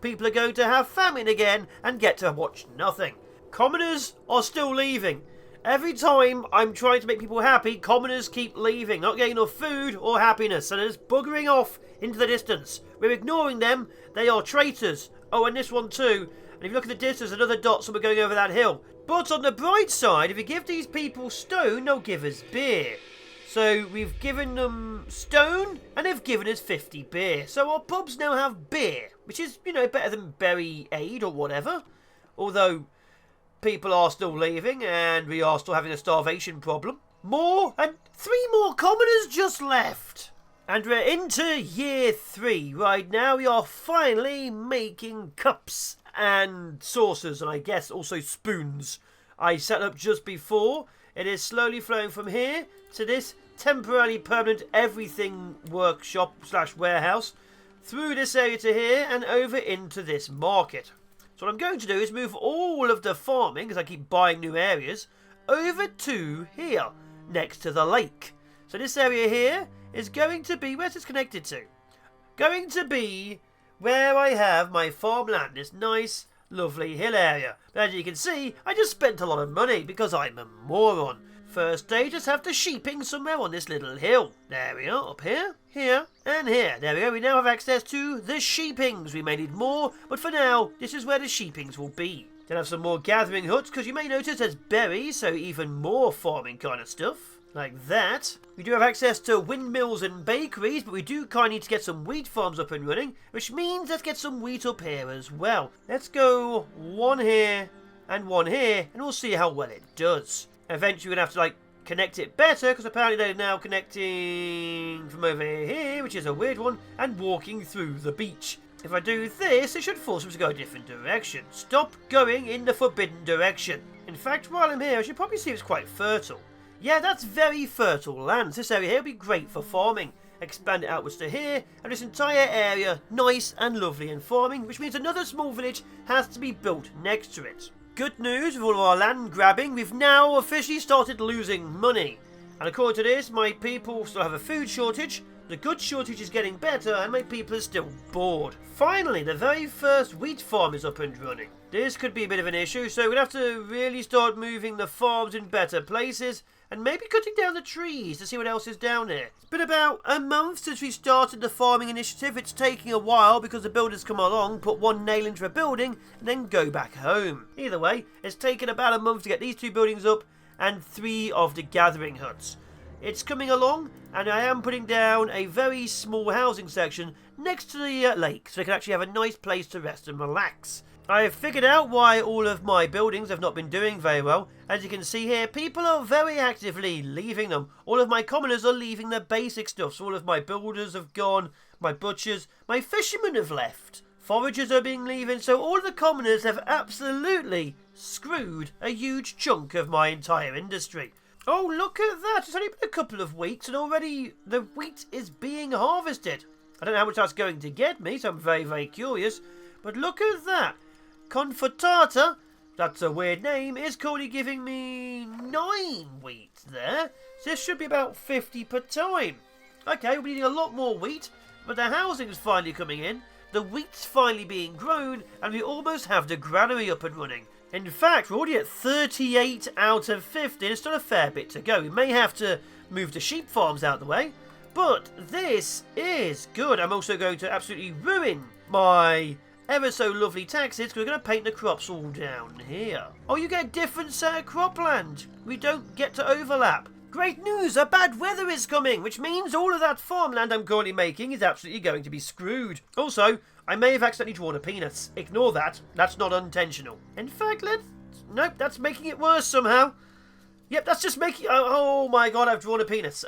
people are going to have famine again and get to watch nothing. Commoners are still leaving. Every time I'm trying to make people happy, commoners keep leaving, not getting enough food or happiness, and they're just buggering off into the distance. We're ignoring them. They are traitors. Oh, and this one too. And if you look at the distance, another dot, so we're going over that hill. But on the bright side, if you give these people stone, they'll give us beer. So we've given them stone, and they've given us 50 beer. So our pubs now have beer, which is, you know, better than berry aid or whatever. Although people are still leaving, and we are still having a starvation problem. More, and 3 more commoners just left. And we're into year 3. Right now we are finally making cups and saucers, and I guess also spoons. I set up just before. It is slowly flowing from here to this temporarily permanent everything workshop / warehouse, through this area to here and over into this market. So what I'm going to do is move all of the farming, because I keep buying new areas, over to here, next to the lake. So this area here is going to be, where's this connected to? Going to be where I have my farmland, this nice, lovely hill area. But as you can see, I just spent a lot of money because I'm a moron. First they just have the sheeping somewhere on this little hill. There we are, up here, here, and here. There we go, we now have access to the sheepings. We may need more, but for now, this is where the sheepings will be. Then have some more gathering huts, because you may notice there's berries, so even more farming kind of stuff. Like that. We do have access to windmills and bakeries, but we do kind of need to get some wheat farms up and running, which means let's get some wheat up here as well. Let's go 1 here and 1 here, and we'll see how well it does. Eventually we're going to have to, like, connect it better, because apparently they're now connecting from over here, which is a weird one, and walking through the beach. If I do this, it should force them to go a different direction. Stop going in the forbidden direction. In fact, while I'm here, I should probably see it's quite fertile. Yeah, that's very fertile land. This area here will be great for farming. Expand it outwards to here, and this entire area nice and lovely in farming, which means another small village has to be built next to it. Good news, with all of our land grabbing, we've now officially started losing money. And according to this, my people still have a food shortage, the goods shortage is getting better, and my people are still bored. Finally, the very first wheat farm is up and running. This could be a bit of an issue, so we're going to have to really start moving the farms in better places, and maybe cutting down the trees to see what else is down here. It's been about a month since we started the farming initiative. It's taking a while because the builders come along, put 1 nail into a building, and then go back home. Either way, it's taken about a month to get these 2 buildings up and 3 of the gathering huts. It's coming along, and I am putting down a very small housing section next to the lake, so I can actually have a nice place to rest and relax. I have figured out why all of my buildings have not been doing very well. As you can see here, people are very actively leaving them. All of my commoners are leaving the basic stuff. So all of my builders have gone, my butchers, my fishermen have left. Foragers are being leaving, so all of the commoners have absolutely screwed a huge chunk of my entire industry. Oh, look at that. It's only been a couple of weeks and already the wheat is being harvested. I don't know how much that's going to get me, so I'm very curious. But look at that. Confortata, that's a weird name, is currently giving me 9 wheat there. So this should be about 50 per time. Okay, we'll be needing a lot more wheat, but the housing's finally coming in, the wheat's finally being grown, and we almost have the granary up and running. In fact, we're already at 38 out of 50, there's still a fair bit to go. We may have to move the sheep farms out of the way, but this is good. I'm also going to absolutely ruin my ever so lovely taxes, because we're going to paint the crops all down here. Oh, you get a different set of cropland. We don't get to overlap. Great news, a bad weather is coming, which means all of that farmland I'm currently making is absolutely going to be screwed. Also, I may have accidentally drawn a penis. Ignore that, that's not intentional. In fact, nope, that's making it worse somehow. Yep, that's just making... Oh my god, I've drawn a penis.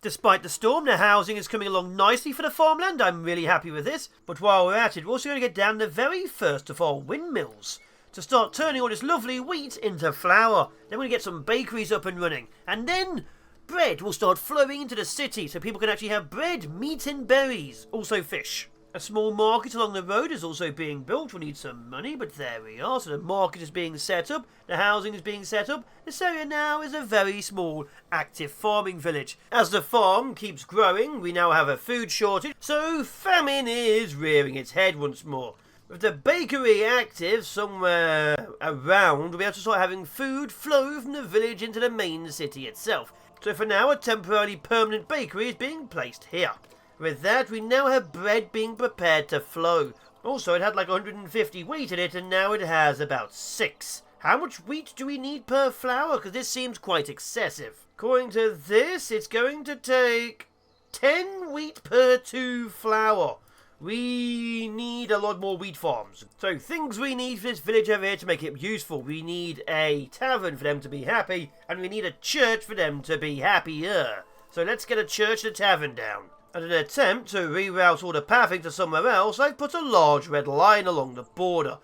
Despite the storm, the housing is coming along nicely for the farmland. I'm really happy with this. But while we're at it, we're also going to get down the very first of our windmills to start turning all this lovely wheat into flour. Then we're going to get some bakeries up and running. And then bread will start flowing into the city so people can actually have bread, meat and berries. Also fish. A small market along the road is also being built. We'll need some money, but there we are. So the market is being set up. The housing is being set up. This area now is a very small, active farming village. As the farm keeps growing, we now have a food shortage. So famine is rearing its head once more. With the bakery active somewhere around, we'll be able to start having food flow from the village into the main city itself. So for now, a temporarily permanent bakery is being placed here. With that, we now have bread being prepared to flow. Also, it had like 150 wheat in it, and now it has about 6. How much wheat do we need per flour? Because this seems quite excessive. According to this, it's going to take 10 wheat per 2 flour. We need a lot more wheat farms. So, things we need for this village over here to make it useful. We need a tavern for them to be happy, and we need a church for them to be happier. So, let's get a church and a tavern down. In an attempt to reroute all the pathing to somewhere else, I've put a large red line along the border.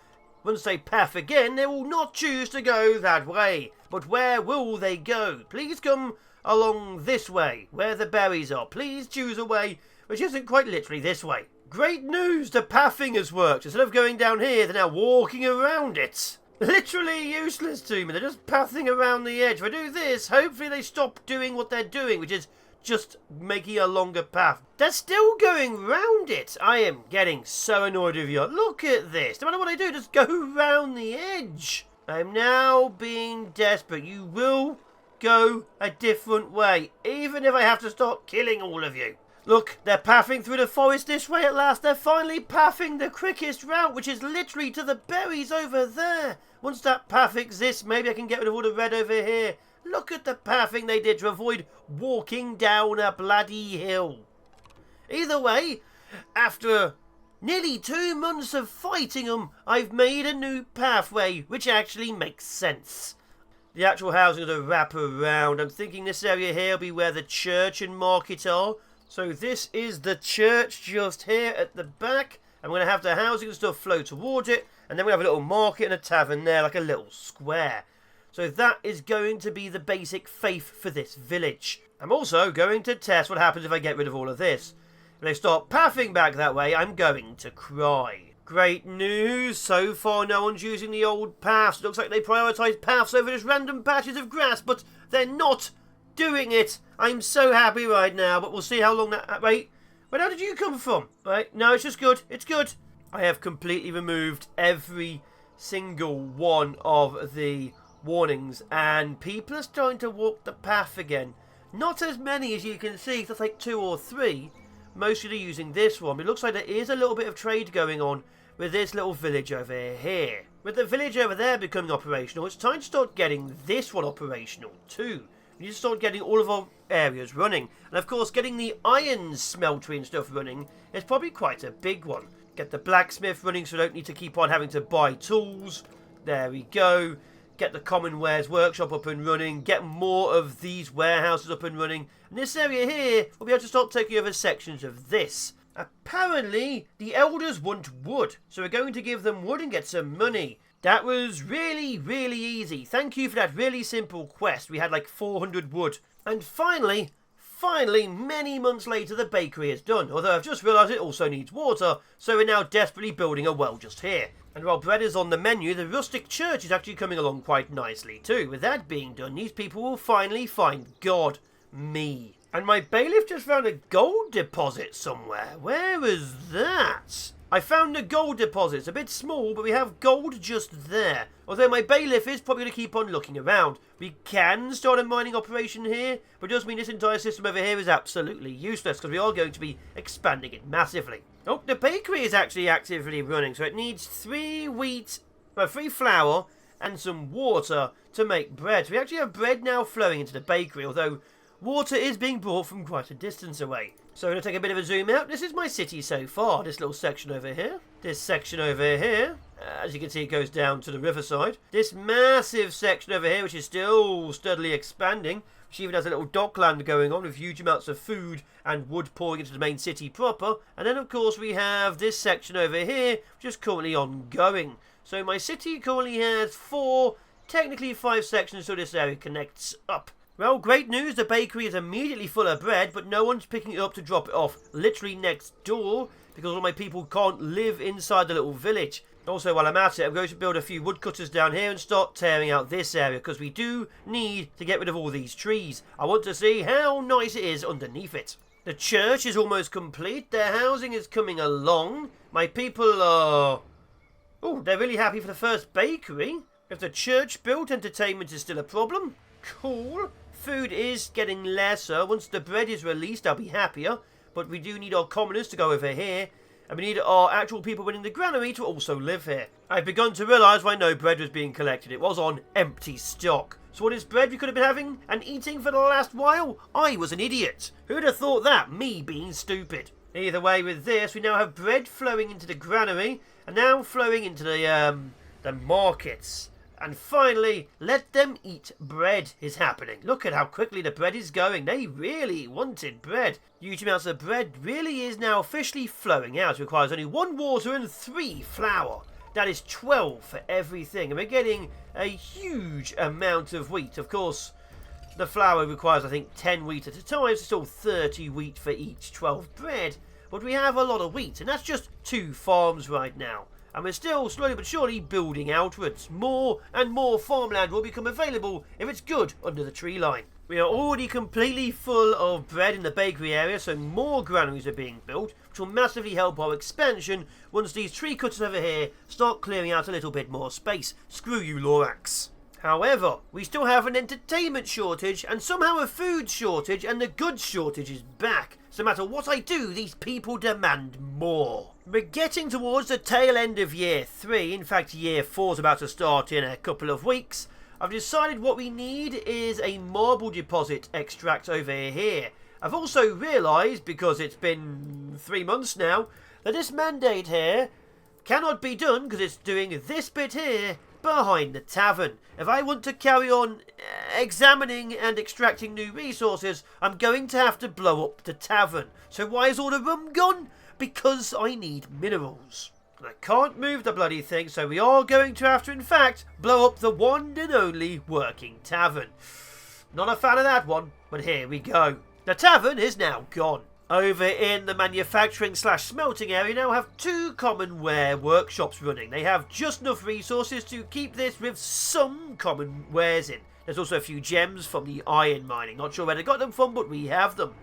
Once they path again, they will not choose to go that way. But where will they go? Please come along this way, where the berries are. Please choose a way which isn't quite literally this way. Great news, the pathing has worked. Instead of going down here, they're now walking around it. Literally useless to me. They're just pathing around the edge. If I do this, hopefully they stop doing what they're doing, which is just making a longer path. They're still going round it. I am getting so annoyed with you. Look at this. No matter what I do, just go round the edge. I'm now being desperate. You will go a different way, even if I have to start killing all of you. Look, they're pathing through the forest this way at last. They're finally pathing the quickest route, which is literally to the berries over there. Once that path exists, maybe I can get rid of all the red over here. Look at the pathing they did to avoid walking down a bloody hill. Either way, after nearly 2 months of fighting them, I've made a new pathway, which actually makes sense. The actual housing is a wrap around. I'm thinking this area here will be where the church and market are. So this is the church just here at the back. I'm going to have the housing and stuff flow towards it. And then we have a little market and a tavern there, like a little square. So that is going to be the basic faith for this village. I'm also going to test what happens if I get rid of all of this. If they start pathing back that way, I'm going to cry. Great news. So far, no one's using the old paths. It looks like they prioritise paths over just random patches of grass, but they're not doing it. I'm so happy right now, but we'll see how long that... Wait, where did you come from? Right, no, it's just good. It's good. I have completely removed every single one of the warnings, and people are starting to walk the path again. Not as many as you can see, that's like 2 or 3. Mostly using this one. It looks like there is a little bit of trade going on with this little village over here. With the village over there becoming operational, it's time to start getting this one operational too. We need to start getting all of our areas running. And of course, getting the iron smeltery and stuff running is probably quite a big one. Get the blacksmith running so we don't need to keep on having to buy tools. There we go. Get the common wares workshop up and running. Get more of these warehouses up and running. And this area here, we'll be able to start taking over sections of this. Apparently, the elders want wood. So we're going to give them wood and get some money. That was really, really easy. Thank you for that really simple quest. We had like 400 wood. And finally, many months later, the bakery is done. Although I've just realised it also needs water. So we're now desperately building a well just here. And while bread is on the menu, the rustic church is actually coming along quite nicely too. With that being done, these people will finally find God, me. And my bailiff just found a gold deposit somewhere. Where is that? I found a gold deposit. It's a bit small, but we have gold just there. Although my bailiff is probably going to keep on looking around. We can start a mining operation here, but it does mean this entire system over here is absolutely useless because we are going to be expanding it massively. Oh, the bakery is actually actively running, so it needs 3 flour and some water to make bread. So we actually have bread now flowing into the bakery, although water is being brought from quite a distance away. So I'm going to take a bit of a zoom out. This is my city so far, this little section over here. This section over here, as you can see, it goes down to the riverside. This massive section over here, which is still steadily expanding, which even has a little dockland going on with huge amounts of food and wood pouring into the main city proper. And then, of course, we have this section over here, which is currently ongoing. So my city currently has 4, technically 5 sections, so this area connects up. Well, great news, the bakery is immediately full of bread, but no one's picking it up to drop it off literally next door, because all my people can't live inside the little village. Also, while I'm at it, I'm going to build a few woodcutters down here and start tearing out this area, because we do need to get rid of all these trees. I want to see how nice it is underneath it. The church is almost complete, their housing is coming along. My people are... oh, they're really happy for the first bakery. If the church built, entertainment is still a problem. Cool. Food is getting lesser. Once the bread is released, I'll be happier. But we do need our commoners to go over here. And we need our actual people winning the granary to also live here. I've begun to realise why no bread was being collected. It was on empty stock. So what is bread we could have been having and eating for the last while? I was an idiot. Who'd have thought that? Me being stupid. Either way, with this, we now have bread flowing into the granary. And now flowing into the markets. And finally, let them eat bread is happening. Look at how quickly the bread is going. They really wanted bread. Huge amounts of bread really is now officially flowing out. It requires only 1 water and 3 flour. That is 12 for everything. And we're getting a huge amount of wheat. Of course, the flour requires, I think, 10 wheat at a time. So it's still 30 wheat for each 12 bread. But we have a lot of wheat. And that's just 2 farms right now. And we're still slowly but surely building outwards. More and more farmland will become available if it's good under the tree line. We are already completely full of bread in the bakery area, so more granaries are being built, which will massively help our expansion once these tree cutters over here start clearing out a little bit more space. Screw you, Lorax. However, we still have an entertainment shortage and somehow a food shortage, and the goods shortage is back. So no matter what I do, these people demand more. We're getting towards the tail end of year 3. In fact, year 4 is about to start in a couple of weeks. I've decided what we need is a marble deposit extract over here. I've also realised, because it's been 3 months now, that this mandate here cannot be done because it's doing this bit here behind the tavern. If I want to carry on examining and extracting new resources, I'm going to have to blow up the tavern. So why is all the rum gone? Because I need minerals. And I can't move the bloody thing, so we are going to have to, in fact, blow up the one and only working tavern. Not a fan of that one, but here we go. The tavern is now gone. Over in the manufacturing / smelting area, now have 2 common ware workshops running. They have just enough resources to keep this with some common wares in. There's also a few gems from the iron mining. Not sure where they got them from, but we have them.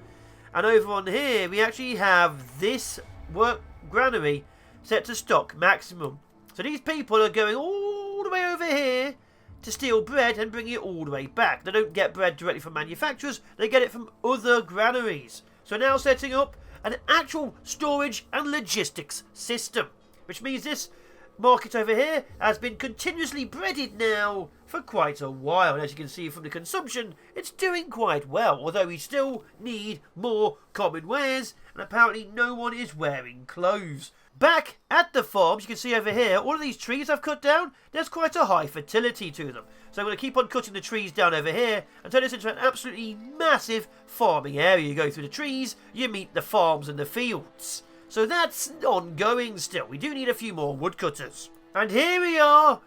And over on here, we actually have this work granary set to stock maximum. So these people are going all the way over here to steal bread and bring it all the way back. They don't get bread directly from manufacturers, they get it from other granaries. So now setting up an actual storage and logistics system, which means this market over here has been continuously breaded now for quite a while. And as you can see from the consumption, it's doing quite well, although we still need more common wares, and apparently no one is wearing clothes. Back at the farms, you can see over here, all of these trees I've cut down, there's quite a high fertility to them. So I'm going to keep on cutting the trees down over here and turn this into an absolutely massive farming area. You go through the trees, you meet the farms and the fields. So that's ongoing still. We do need a few more woodcutters. And here we are.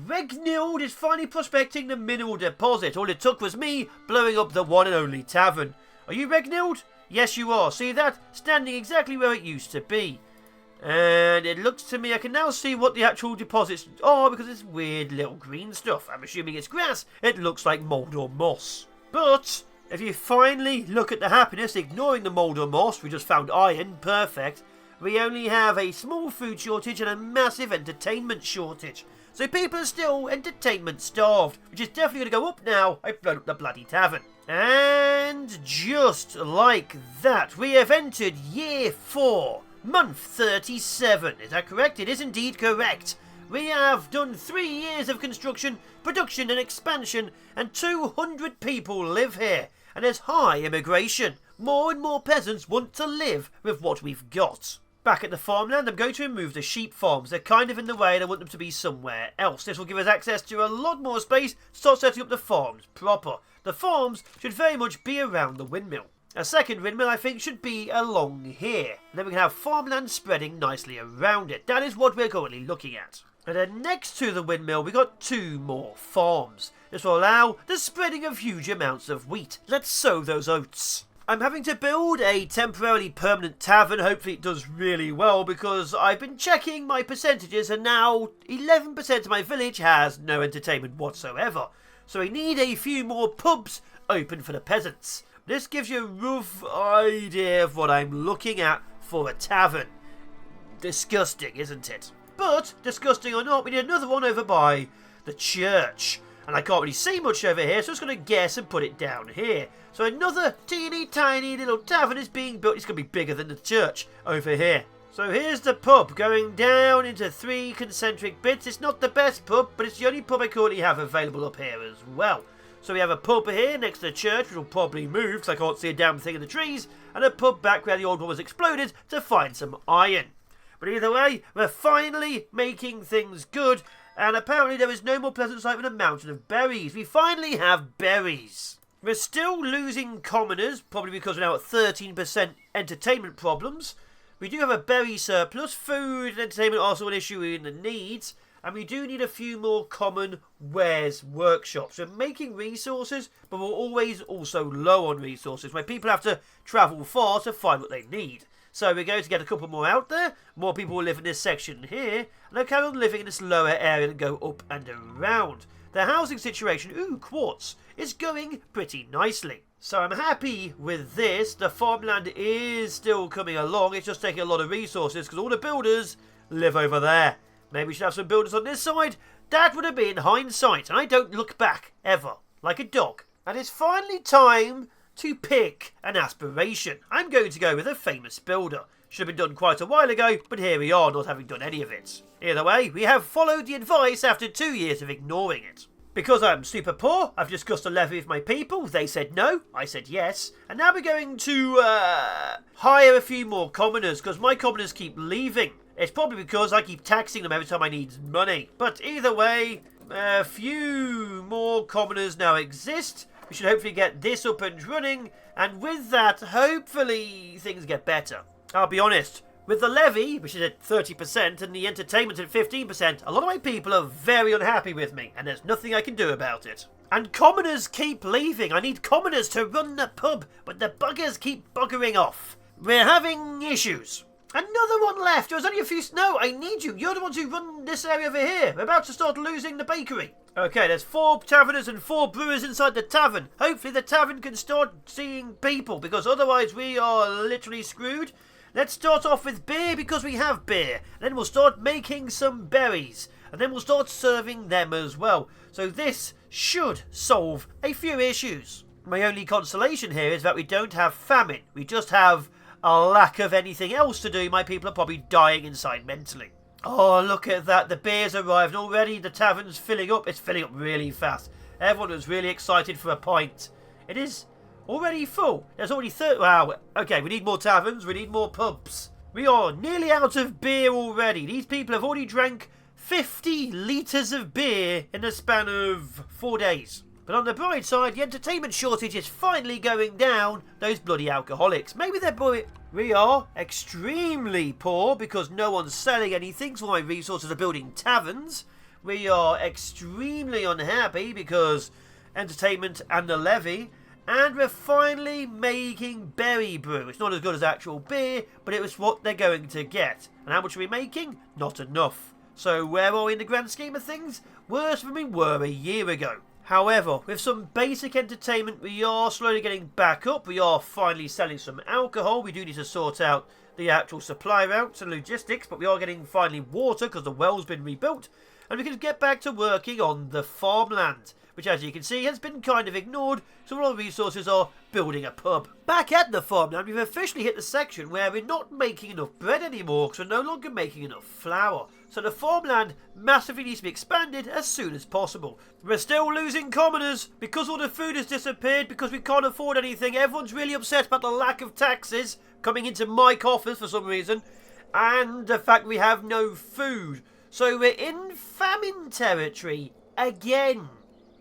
Regnild is finally prospecting the mineral deposit. All it took was me blowing up the one and only tavern. Are you Regnild? Yes, you are. See that? Standing exactly where it used to be. And it looks to me, I can now see what the actual deposits are because it's weird little green stuff. I'm assuming it's grass. It looks like mould or moss. But if you finally look at the happiness, ignoring the mould or moss, we just found iron, perfect. We only have a small food shortage and a massive entertainment shortage. So people are still entertainment starved, which is definitely going to go up now. I've blown up the bloody tavern. And just like that, we have entered year 4. Month 37, is that correct? It is indeed correct. We have done 3 years of construction, production and expansion, and 200 people live here, and there's high immigration. More and more peasants want to live with what we've got. Back at the farmland, I'm going to remove the sheep farms. They're kind of in the way and I want them to be somewhere else. This will give us access to a lot more space to start setting up the farms proper. The farms should very much be around the windmill. A second windmill, I think, should be along here. And then we can have farmland spreading nicely around it. That is what we're currently looking at. And then next to the windmill, we got 2 more farms. This will allow the spreading of huge amounts of wheat. Let's sow those oats. I'm having to build a temporarily permanent tavern. Hopefully it does really well because I've been checking my percentages and now 11% of my village has no entertainment whatsoever. So we need a few more pubs open for the peasants. This gives you a rough idea of what I'm looking at for a tavern. Disgusting, isn't it? But, disgusting or not, we need another one over by the church. And I can't really see much over here, so I'm just going to guess and put it down here. So another teeny tiny little tavern is being built. It's going to be bigger than the church over here. So here's the pub going down into 3 concentric bits. It's not the best pub, but it's the only pub I currently have available up here as well. So we have a pub here next to the church, which will probably move because I can't see a damn thing in the trees. And a pub back where the old one was exploded to find some iron. But either way, we're finally making things good. And apparently there is no more pleasant sight than a mountain of berries. We finally have berries. We're still losing commoners, probably because we're now at 13% entertainment problems. We do have a berry surplus. Food and entertainment are also an issue in the needs. And we do need a few more common wares workshops. We're making resources, but we're always also low on resources, where people have to travel far to find what they need. So we're going to get a couple more out there. More people will live in this section here. And they'll carry on living in this lower area and go up and around. The housing situation, quartz, is going pretty nicely. So I'm happy with this. The farmland is still coming along. It's just taking a lot of resources because all the builders live over there. Maybe we should have some builders on this side. That would have been hindsight. And I don't look back, ever. Like a dog. And it's finally time to pick an aspiration. I'm going to go with a famous builder. Should have been done quite a while ago, but here we are, not having done any of it. Either way, we have followed the advice after 2 years of ignoring it. Because I'm super poor, I've discussed a levy with my people. They said no, I said yes. And now we're going to hire a few more commoners, because my commoners keep leaving. It's probably because I keep taxing them every time I need money. But either way, a few more commoners now exist. We should hopefully get this up and running. And with that, hopefully things get better. I'll be honest, with the levy, which is at 30%, and the entertainment at 15%, a lot of my people are very unhappy with me, and there's nothing I can do about it. And commoners keep leaving. I need commoners to run the pub, but the buggers keep buggering off. We're having issues. Another one left. There was only a few... No, I need you. You're the ones who run this area over here. We're about to start losing the bakery. Okay, there's 4 taverners and 4 brewers inside the tavern. Hopefully the tavern can start seeing people, because otherwise we are literally screwed. Let's start off with beer because we have beer. And then we'll start making some berries. And then we'll start serving them as well. So this should solve a few issues. My only consolation here is that we don't have famine. We just have a lack of anything else to do. My people are probably dying inside mentally. Oh, look at that. The beer's arrived. And already the tavern's filling up. It's filling up really fast. Everyone was really excited for a pint. It is already full. There's already 30... Wow. Okay, we need more taverns. We need more pubs. We are nearly out of beer already. These people have already drank 50 litres of beer in the span of 4 days. But on the bright side, the entertainment shortage is finally going down. Those bloody alcoholics. Maybe they're... We are extremely poor because no one's selling anything, so my resources are building taverns. We are extremely unhappy because entertainment and the levy. And we're finally making berry brew. It's not as good as actual beer, but it was what they're going to get. And how much are we making? Not enough. So where are we in the grand scheme of things? Worse than we were a year ago. However, with some basic entertainment, we are slowly getting back up. We are finally selling some alcohol. We do need to sort out the actual supply routes and logistics, but we are getting finally water because the well's been rebuilt. And we can get back to working on the farmland. which as you can see has been kind of ignored, so a lot of resources are building a pub. Back at the farmland, we've officially hit the section where we're not making enough bread anymore because we're no longer making enough flour. So the farmland massively needs to be expanded as soon as possible. We're still losing commoners because all the food has disappeared, because we can't afford anything. Everyone's really upset about the lack of taxes coming into my coffers for some reason, and the fact we have no food. So we're in famine territory again.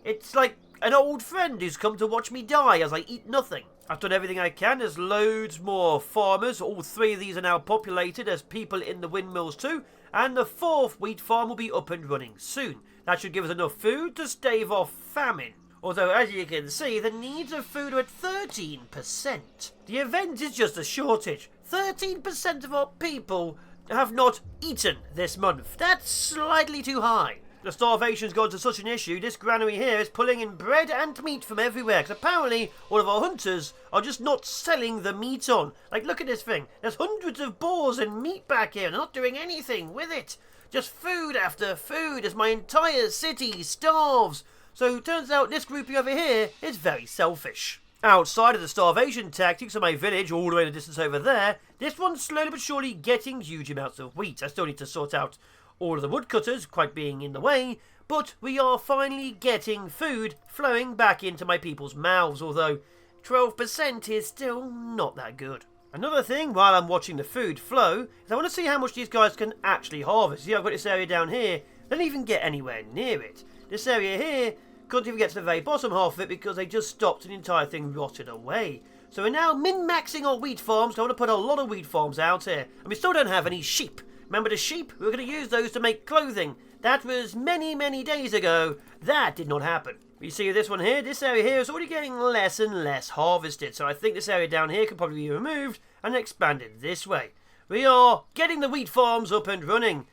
It's like an old friend who's come to watch me die as I eat nothing. I've done everything I can. There's loads more farmers. All 3 of these are now populated. There's people in the windmills too. And the 4th wheat farm will be up and running soon. That should give us enough food to stave off famine. Although, as you can see, the needs of food are at 13%. The event is just a shortage. 13% of our people have not eaten this month. That's slightly too high. The starvation's gone to such an issue, this granary here is pulling in bread and meat from everywhere, because apparently all of our hunters are just not selling the meat on. Like, look at this thing. There's hundreds of boars and meat back here, and they're not doing anything with it. Just food after food as my entire city starves. So it turns out this groupie over here is very selfish. Outside of the starvation tactics of my village, all the way in the distance over there, this one's slowly but surely getting huge amounts of wheat. I still need to sort out all of the woodcutters quite being in the way, but we are finally getting food flowing back into my people's mouths, although 12% is still not that good. Another thing, while I'm watching the food flow, is I want to see how much these guys can actually harvest. See, I've got this area down here, they don't even get anywhere near it. This area here couldn't even get to the very bottom half of it because they just stopped and the entire thing rotted away. So we're now min-maxing our wheat farms. I want to put a lot of wheat farms out here. And we still don't have any sheep. Remember the sheep? We were going to use those to make clothing. That was many, many days ago. That did not happen. You see this one here? This area here is already getting less and less harvested. So I think this area down here can probably be removed and expanded this way. We are getting the wheat farms up and running.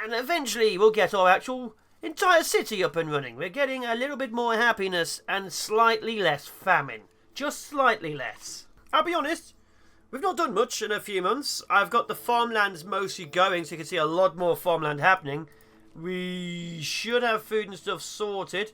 And eventually we'll get our actual entire city up and running. We're getting a little bit more happiness and slightly less famine. Just slightly less. I'll be honest, we've not done much in a few months. I've got the farmlands mostly going, so you can see a lot more farmland happening. We should have food and stuff sorted.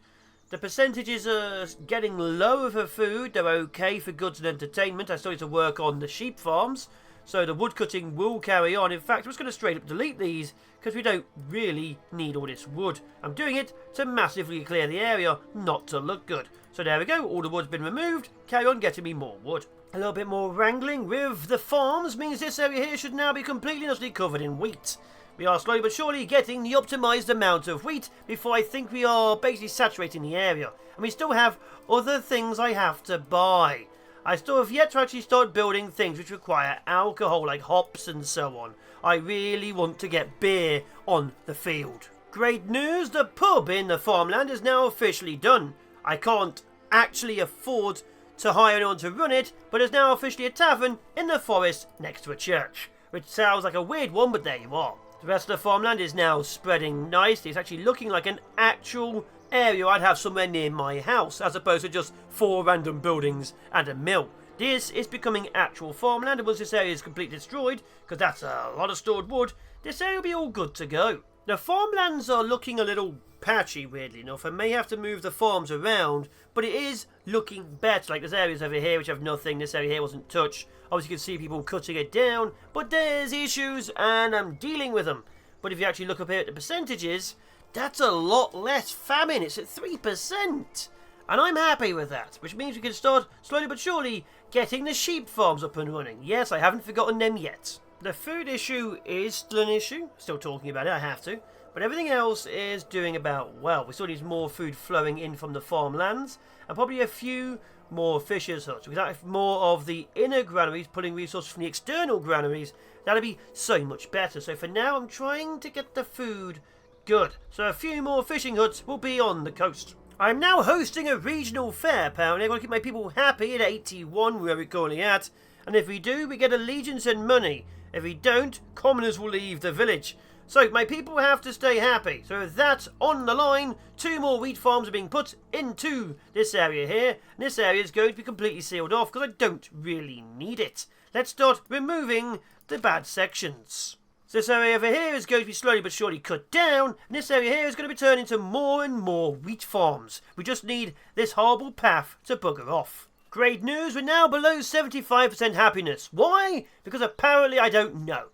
The percentages are getting lower for food. They're okay for goods and entertainment. I still need to work on the sheep farms, so the woodcutting will carry on. In fact, I'm just going to straight up delete these because we don't really need all this wood. I'm doing it to massively clear the area, not to look good. So there we go, all the wood's been removed. Carry on getting me more wood. A little bit more wrangling with the farms means this area here should now be completely and utterly covered in wheat. We are slowly but surely getting the optimised amount of wheat before I think we are basically saturating the area. And we still have other things I have to buy. I still have yet to actually start building things which require alcohol, like hops and so on. I really want to get beer on the field. Great news, the pub in the farmland is now officially done. I can't actually afford to hire anyone to run it, but it's now officially a tavern in the forest next to a church. Which sounds like a weird one, but there you are. The rest of the farmland is now spreading nicely. It's actually looking like an actual area I'd have somewhere near my house, as opposed to just 4 random buildings and a mill. This is becoming actual farmland, and once this area is completely destroyed, because that's a lot of stored wood, this area will be all good to go. The farmlands are looking a little patchy, weirdly enough. I may have to move the farms around, but it is looking better. Like, there's areas over here which have nothing. This area here wasn't touched. Obviously, you can see people cutting it down, but there's issues, and I'm dealing with them. But if you actually look up here at the percentages, that's a lot less famine. It's at 3%. And I'm happy with that, which means we can start, slowly but surely, getting the sheep farms up and running. Yes, I haven't forgotten them yet. The food issue is still an issue. Still talking about it, I have to. But everything else is doing about well. We still need more food flowing in from the farmlands, and probably a few more fishers' huts. We have more of the inner granaries pulling resources from the external granaries. That'll be so much better. So for now, I'm trying to get the food good. So a few more fishing huts will be on the coast. I'm now hosting a regional fair, apparently. I want to keep my people happy at 81, where we're currently at. And if we do, we get allegiance and money. If we don't, commoners will leave the village. So my people have to stay happy. So with that on the line, 2 more wheat farms are being put into this area here. And this area is going to be completely sealed off because I don't really need it. Let's start removing the bad sections. So this area over here is going to be slowly but surely cut down, and this area here is going to be turned into more and more wheat farms. We just need this horrible path to bugger off. Great news, we're now below 75% happiness. Why? Because apparently I don't know.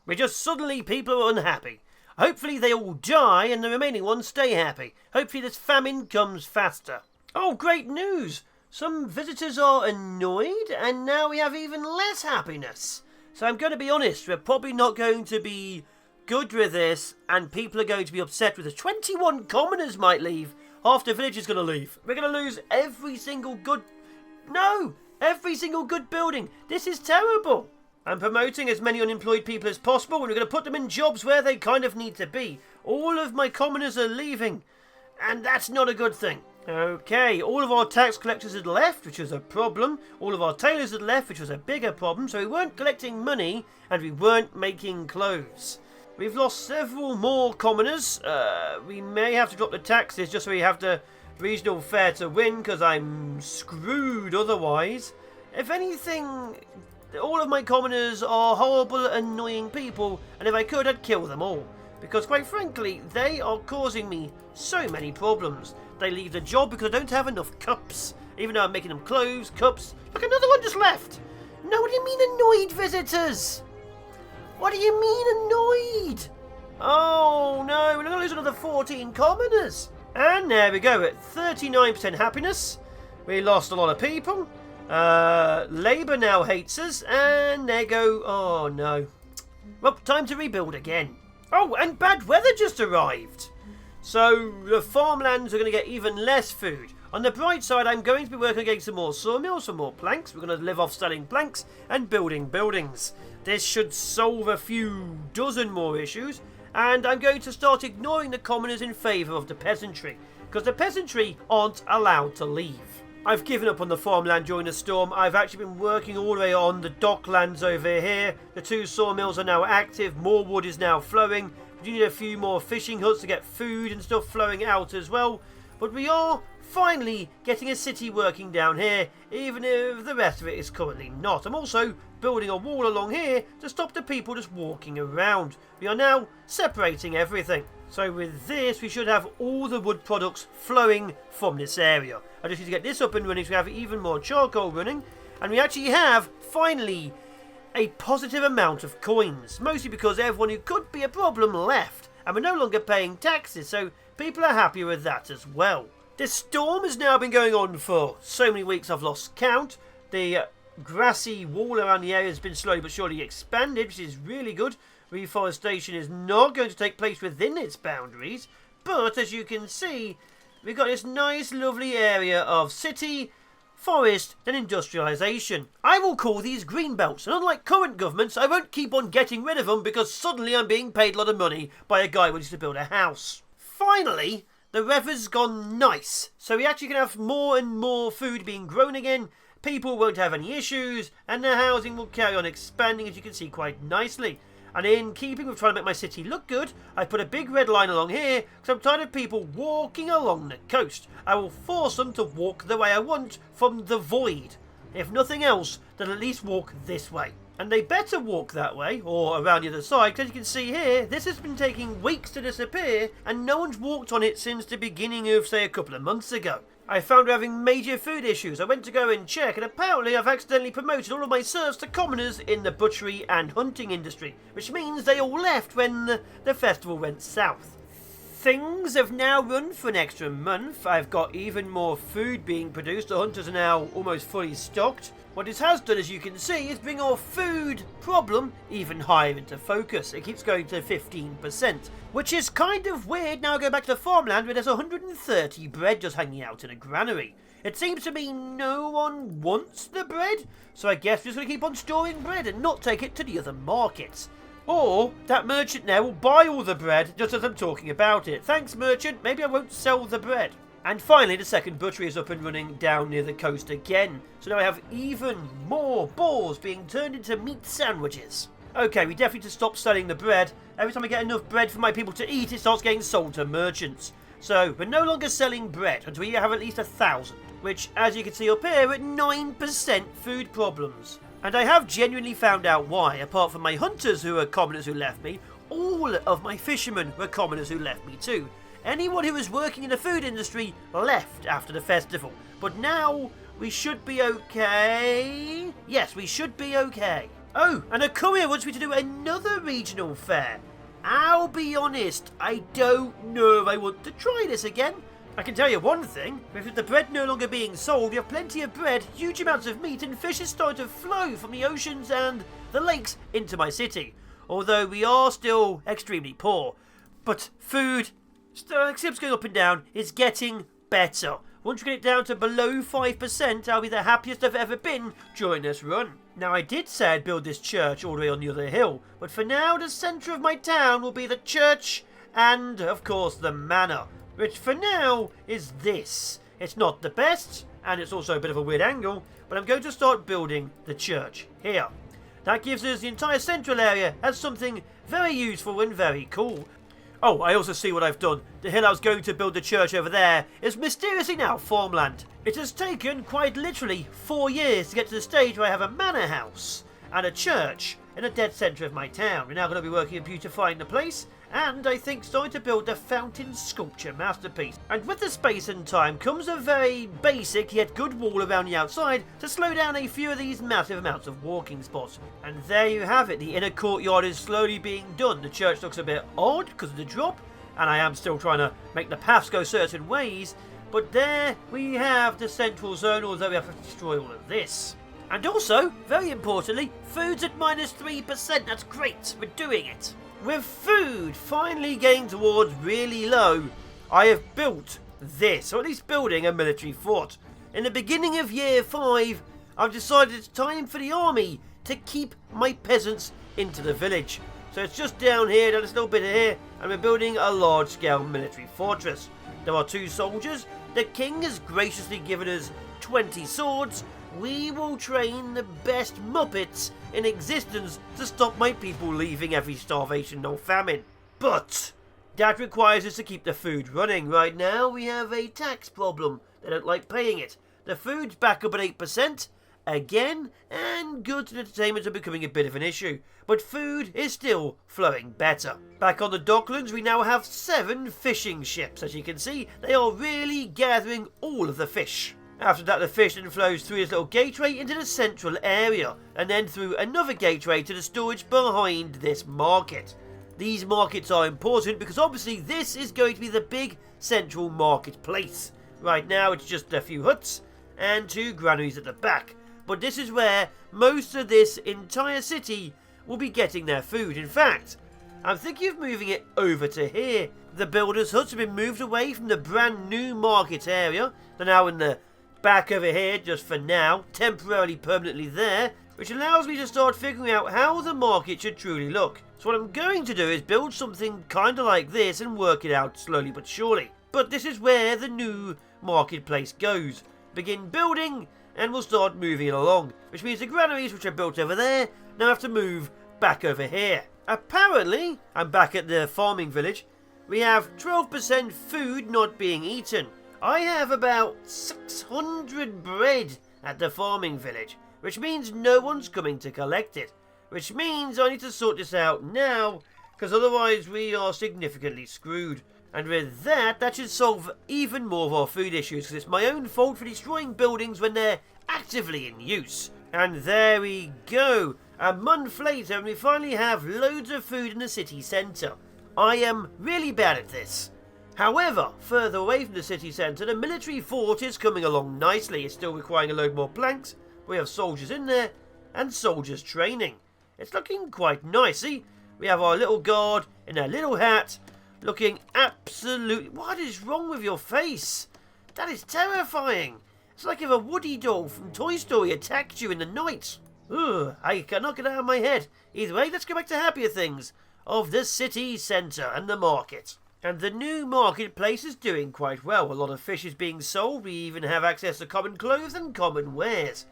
We're just suddenly people are unhappy. Hopefully they all die and the remaining ones stay happy. Hopefully this famine comes faster. Oh, great news! Some visitors are annoyed and now we have even less happiness. So I'm going to be honest, we're probably not going to be good with this and people are going to be upset with us. 21 commoners might leave. Half the village is going to leave. We're going to lose every single good building. This is terrible. I'm promoting as many unemployed people as possible and we're going to put them in jobs where they kind of need to be. All of my commoners are leaving and that's not a good thing. Okay, all of our tax collectors had left, which was a problem. All of our tailors had left, which was a bigger problem. So we weren't collecting money and we weren't making clothes. We've lost several more commoners. We may have to drop the taxes just so we have the regional fair to win because I'm screwed otherwise. If anything, all of my commoners are horrible, annoying people, and if I could, I'd kill them all. Because quite frankly, they are causing me so many problems. They leave the job because I don't have enough cups. Even though I'm making them clothes, cups. Look, another one just left. No, what do you mean annoyed visitors? What do you mean annoyed? Oh no, we're going to lose another 14 commoners. And there we go, at 39% happiness. We lost a lot of people. Labour now hates us. And there go. Oh no. Well, time to rebuild again. Oh, and bad weather just arrived. So the farmlands are going to get even less food. On the bright side, I'm going to be working against some more sawmills, some more planks. We're going to live off selling planks and building buildings. This should solve a few dozen more issues. And I'm going to start ignoring the commoners in favour of the peasantry. Because the peasantry aren't allowed to leave. I've given up on the farmland during the storm. I've actually been working all the way on the docklands over here. The 2 sawmills are now active. More wood is now flowing. We do need a few more fishing huts to get food and stuff flowing out as well. But we are finally getting a city working down here, even if the rest of it is currently not. I'm also building a wall along here to stop the people just walking around. We are now separating everything. So with this, we should have all the wood products flowing from this area. I just need to get this up and running so we have even more charcoal running. And we actually have, finally, a positive amount of coins. Mostly because everyone who could be a problem left. And we're no longer paying taxes, so people are happy with that as well. This storm has now been going on for so many weeks I've lost count. The grassy wall around the area has been slowly but surely expanded, which is really good. Reforestation is not going to take place within its boundaries. But as you can see, we've got this nice lovely area of city, forest and industrialisation. I will call these green belts, and unlike current governments, I won't keep on getting rid of them because suddenly I'm being paid a lot of money by a guy who wants to build a house. Finally, the weather's gone nice, so we actually can have more and more food being grown again. People won't have any issues, and the housing will carry on expanding, as you can see, quite nicely. And in keeping with trying to make my city look good, I put a big red line along here because I'm tired of people walking along the coast. I will force them to walk the way I want from the void. If nothing else, they'll at least walk this way. And they better walk that way, or around the other side, because as you can see here, this has been taking weeks to disappear, and no one's walked on it since the beginning of, say, a couple of months ago. I found we're having major food issues. I went to go and check, and apparently I've accidentally promoted all of my serfs to commoners in the butchery and hunting industry, which means they all left when the festival went south. Things have now run for an extra month. I've got even more food being produced. The hunters are now almost fully stocked. What this has done, as you can see, is bring our food problem even higher into focus. It keeps going to 15%, which is kind of weird. Now go back to the farmland where there's 130 bread just hanging out in a granary. It seems to me no one wants the bread, so I guess we're just going to keep on storing bread and not take it to the other markets. Or that merchant now will buy all the bread just as I'm talking about it. Thanks, merchant. Maybe I won't sell the bread. And finally, the second butchery is up and running down near the coast again. So now I have even more boars being turned into meat sandwiches. Okay, we definitely need to stop selling the bread. Every time I get enough bread for my people to eat, it starts getting sold to merchants. So we're no longer selling bread until we have at least 1,000. which, as you can see up here, at 9% food problems. And I have genuinely found out why. Apart from my hunters who are commoners who left me, all of my fishermen were commoners who left me too. Anyone who was working in the food industry left after the festival. But now we should be okay. Yes, we should be okay. Oh, and a courier wants me to do another regional fair. I'll be honest, I don't know if I want to try this again. I can tell you one thing, with the bread no longer being sold, we have plenty of bread, huge amounts of meat, and fish is starting to flow from the oceans and the lakes into my city. Although we are still extremely poor. But food, still keeps going up and down, is getting better. Once we get it down to below 5%, I'll be the happiest I've ever been during this run. Now, I did say I'd build this church all the way on the other hill, but for now, the centre of my town will be the church and, of course, the manor, which for now is this. It's not the best, and it's also a bit of a weird angle, but I'm going to start building the church here. That gives us the entire central area as something very useful and very cool. Oh, I also see what I've done. The hill I was going to build the church over there is mysteriously now farmland. It has taken, quite literally, 4 years to get to the stage where I have a manor house and a church in the dead centre of my town. We're now going to be working on beautifying the place, and I think starting to build the fountain sculpture masterpiece. And with the space and time comes a very basic yet good wall around the outside to slow down a few of these massive amounts of walking spots. And there you have it, the inner courtyard is slowly being done. The church looks a bit odd because of the drop, and I am still trying to make the paths go certain ways, but there we have the central zone, although we have to destroy all of this. And also, very importantly, food's at -3%, that's great, we're doing it. With food finally getting towards really low, I have built this, or at least building a military fort. In the beginning of year 5, I've decided it's time for the army to keep my peasants into the village. So it's just down here, down this little bit here, and we're building a large-scale military fortress. There are 2 soldiers. The king has graciously given us 20 swords. We will train the best Muppets in existence to stop my people leaving every starvation or famine. But that requires us to keep the food running. Right now we have a tax problem. They don't like paying it. The food's back up at 8% again, and goods and entertainment are becoming a bit of an issue. But food is still flowing better. Back on the docklands we now have 7 fishing ships. As you can see, they are really gathering all of the fish. After that, the fish then flows through this little gateway into the central area, and then through another gateway to the storage behind this market. These markets are important because obviously this is going to be the big central marketplace. Right now it's just a few huts and 2 granaries at the back, but this is where most of this entire city will be getting their food. In fact, I'm thinking of moving it over to here. The builders' huts have been moved away from the brand new market area. They're now in the back over here just for now, temporarily permanently there, which allows me to start figuring out how the market should truly look. So what I'm going to do is build something kind of like this and work it out slowly but surely. But this is where the new marketplace goes. Begin building and we'll start moving it along, which means the granaries which are built over there now have to move back over here. Apparently, I'm back at the farming village, we have 12% food not being eaten. I have about 600 bread at the farming village, which means no one's coming to collect it. Which means I need to sort this out now, because otherwise we are significantly screwed. And with that, that should solve even more of our food issues, because it's my own fault for destroying buildings when they're actively in use. And there we go. A month later, and we finally have loads of food in the city centre. I am really bad at this. However, further away from the city centre, the military fort is coming along nicely. It's still requiring a load more planks. We have soldiers in there, and soldiers training. It's looking quite nice. See, we have our little guard in their little hat, looking absolutely... What is wrong with your face? That is terrifying. It's like if a Woody doll from Toy Story attacked you in the night. Ugh, I cannot get it out of my head. Either way, let's go back to happier things of the city centre and the market. And the new marketplace is doing quite well. A lot of fish is being sold. We even have access to common clothes and common wares.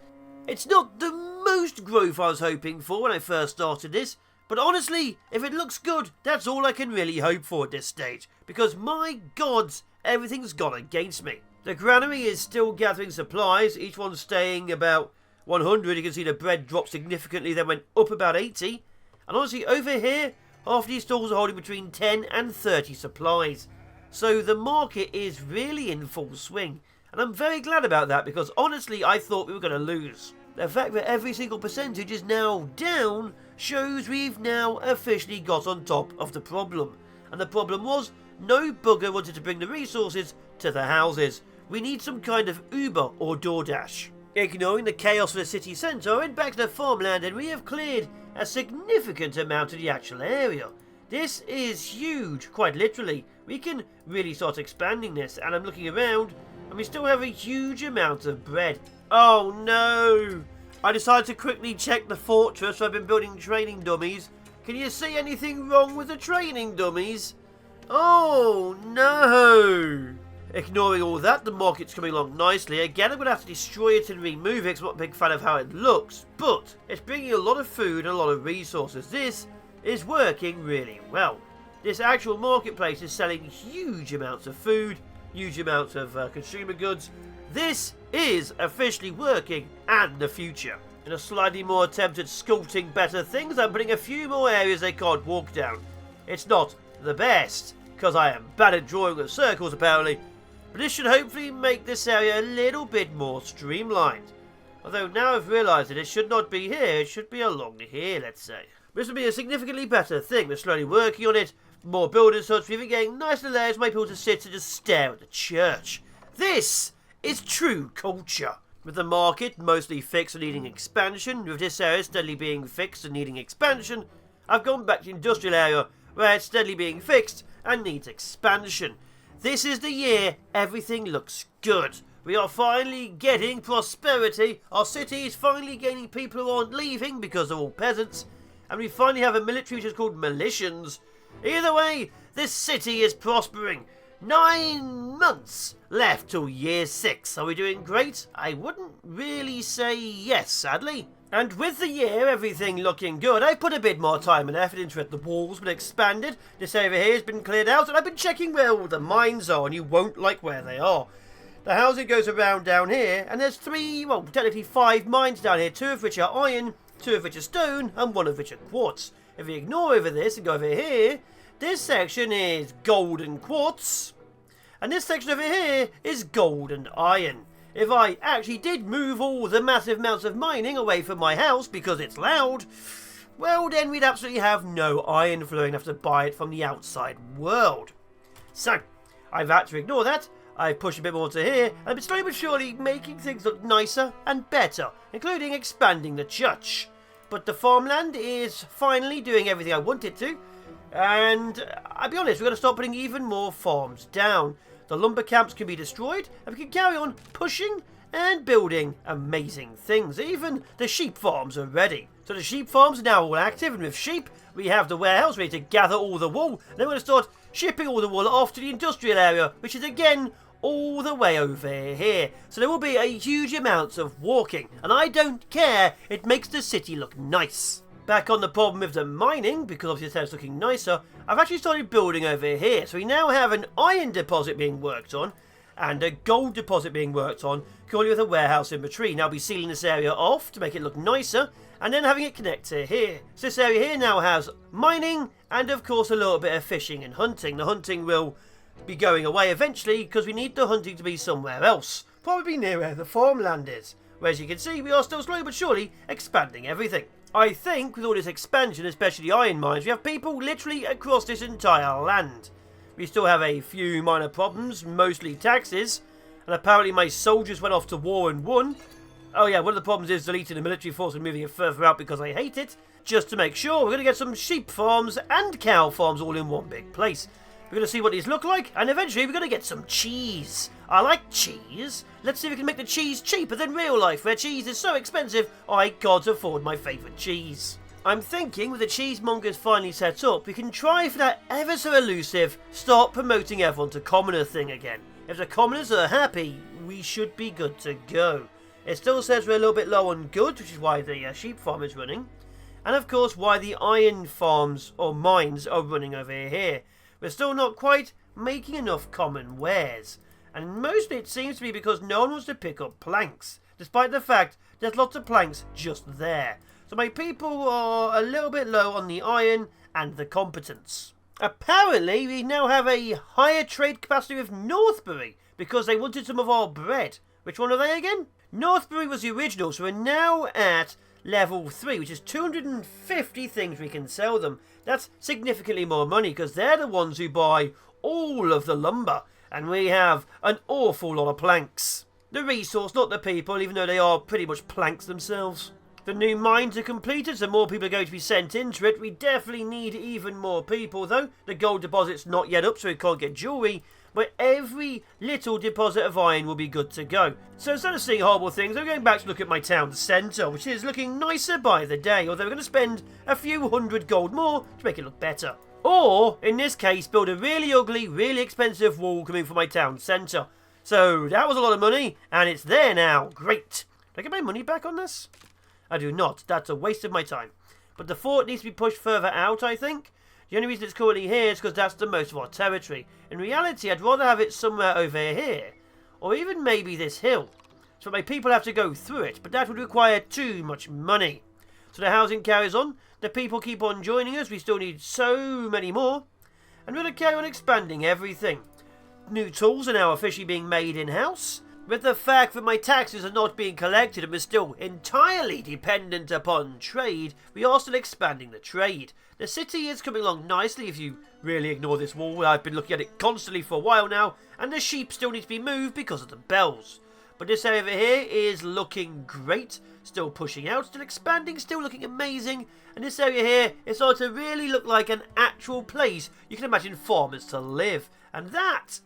It's not the most growth I was hoping for when I first started this, but honestly, if it looks good, that's all I can really hope for at this stage, because my gods, everything's gone against me. The granary is still gathering supplies, each one staying about 100. You can see the bread dropped significantly, then went up about 80. And honestly, over here, half these stalls are holding between 10 and 30 supplies. So the market is really in full swing. And I'm very glad about that, because honestly, I thought we were going to lose. The fact that every single percentage is now down shows we've now officially got on top of the problem. And the problem was, no bugger wanted to bring the resources to the houses. We need some kind of Uber or DoorDash. Ignoring the chaos of the city centre, and back to the farmland, and we have cleared a significant amount of the actual area. This is huge, quite literally. We can really start expanding this, and I'm looking around, and we still have a huge amount of bread. Oh no! I decided to quickly check the fortress. I've been building training dummies. Can you see anything wrong with the training dummies? Oh no! Ignoring all that, the market's coming along nicely. Again, I'm going to have to destroy it and remove it because I'm not a big fan of how it looks. But it's bringing a lot of food and a lot of resources. This is working really well. This actual marketplace is selling huge amounts of food, huge amounts of consumer goods. This is officially working, and the future. In a slightly more attempt at sculpting better things, I'm putting a few more areas they can't walk down. It's not the best, because I am bad at drawing with circles apparently, but this should hopefully make this area a little bit more streamlined. Although now I've realised that it should not be here, it should be along here, let's say. This would be a significantly better thing. We're slowly working on it, more builders, so it's even getting nicer layers for my people to sit and just stare at the church. This is true culture. With the market mostly fixed and needing expansion, with this area steadily being fixed and needing expansion, I've gone back to the industrial area where it's steadily being fixed and needs expansion. This is the year everything looks good. We are finally getting prosperity. Our city is finally gaining people who aren't leaving because they're all peasants. And we finally have a military which is called militians. Either way, this city is prospering. 9 months left till year 6. Are we doing great? I wouldn't really say yes, sadly. And with the year, everything looking good, I put a bit more time and effort into it. The walls been expanded, this area here has been cleared out, and I've been checking where all the mines are, and you won't like where they are. The housing goes around down here, and there's 5 mines down here, 2 of which are iron, 2 of which are stone, and 1 of which are quartz. If we ignore over this and go over here, this section is gold and quartz, and this section over here is gold and iron. If I actually did move all the massive amounts of mining away from my house because it's loud, well then we'd absolutely have no iron flowing, have to buy it from the outside world. So, I've had to ignore that. I've pushed a bit more to here, and I've been slowly but surely making things look nicer and better, including expanding the church. But the farmland is finally doing everything I want it to, and I'll be honest, we're going to start putting even more farms down. The lumber camps can be destroyed, and we can carry on pushing and building amazing things. Even the sheep farms are ready. So the sheep farms are now all active, and with sheep, we have the warehouse ready to gather all the wool. And then we're going to start shipping all the wool off to the industrial area, which is again all the way over here. So there will be a huge amount of walking, and I don't care, it makes the city look nice. Back on the problem with the mining, because obviously it's looking nicer, I've actually started building over here. So we now have an iron deposit being worked on, and a gold deposit being worked on, currently with a warehouse in between. Now I'll be sealing this area off to make it look nicer, and then having it connect to here. So this area here now has mining, and of course a little bit of fishing and hunting. The hunting will be going away eventually, because we need the hunting to be somewhere else. Probably near where the farmland is. Where as you can see, we are still slowly but surely expanding everything. I think with all this expansion, especially the iron mines, we have people literally across this entire land. We still have a few minor problems, mostly taxes, and apparently my soldiers went off to war and won. Oh yeah, one of the problems is deleting the military force and moving it further out because I hate it. Just to make sure, we're going to get some sheep farms and cow farms all in one big place. We're going to see what these look like, and eventually we're going to get some cheese. I like cheese. Let's see if we can make the cheese cheaper than real life, where cheese is so expensive I can't afford my favourite cheese. I'm thinking with the cheesemongers finally set up, we can try for that ever so elusive start promoting everyone to commoner thing again. If the commoners are happy, we should be good to go. It still says we're a little bit low on goods, which is why the sheep farm is running. And of course why the iron farms or mines are running over here. We're still not quite making enough common wares. And mostly it seems to be because no one wants to pick up planks, despite the fact there's lots of planks just there. So my people are a little bit low on the iron and the competence. Apparently we now have a higher trade capacity with Northbury because they wanted some of our bread. Which one are they again? Northbury was the original, so we're now at level 3, which is 250 things we can sell them. That's significantly more money because they're the ones who buy all of the lumber, and we have an awful lot of planks. The resource, not the people, even though they are pretty much planks themselves. The new mines are completed, so more people are going to be sent into it. We definitely need even more people, though. The gold deposit's not yet up, so we can't get jewellery. But every little deposit of iron will be good to go. So instead of seeing horrible things, I'm going back to look at my town centre, which is looking nicer by the day, although we're going to spend a few hundred gold more to make it look better. Or, in this case, build a really ugly, really expensive wall coming from my town centre. So that was a lot of money, and it's there now. Great. Do I get my money back on this? I do not. That's a waste of my time. But the fort needs to be pushed further out, I think. The only reason it's currently here is because that's the most of our territory. In reality, I'd rather have it somewhere over here. Or even maybe this hill. So my people have to go through it, but that would require too much money. So the housing carries on. The people keep on joining us. We still need so many more. And we're going to carry on expanding everything. New tools are now officially being made in-house. With the fact that my taxes are not being collected and we're still entirely dependent upon trade, we are still expanding the trade. The city is coming along nicely if you really ignore this wall. I've been looking at it constantly for a while now, and the sheep still need to be moved because of the bells. But this area over here is looking great, still pushing out, still expanding, still looking amazing. And this area here is starting to really look like an actual place you can imagine farmers to live. And that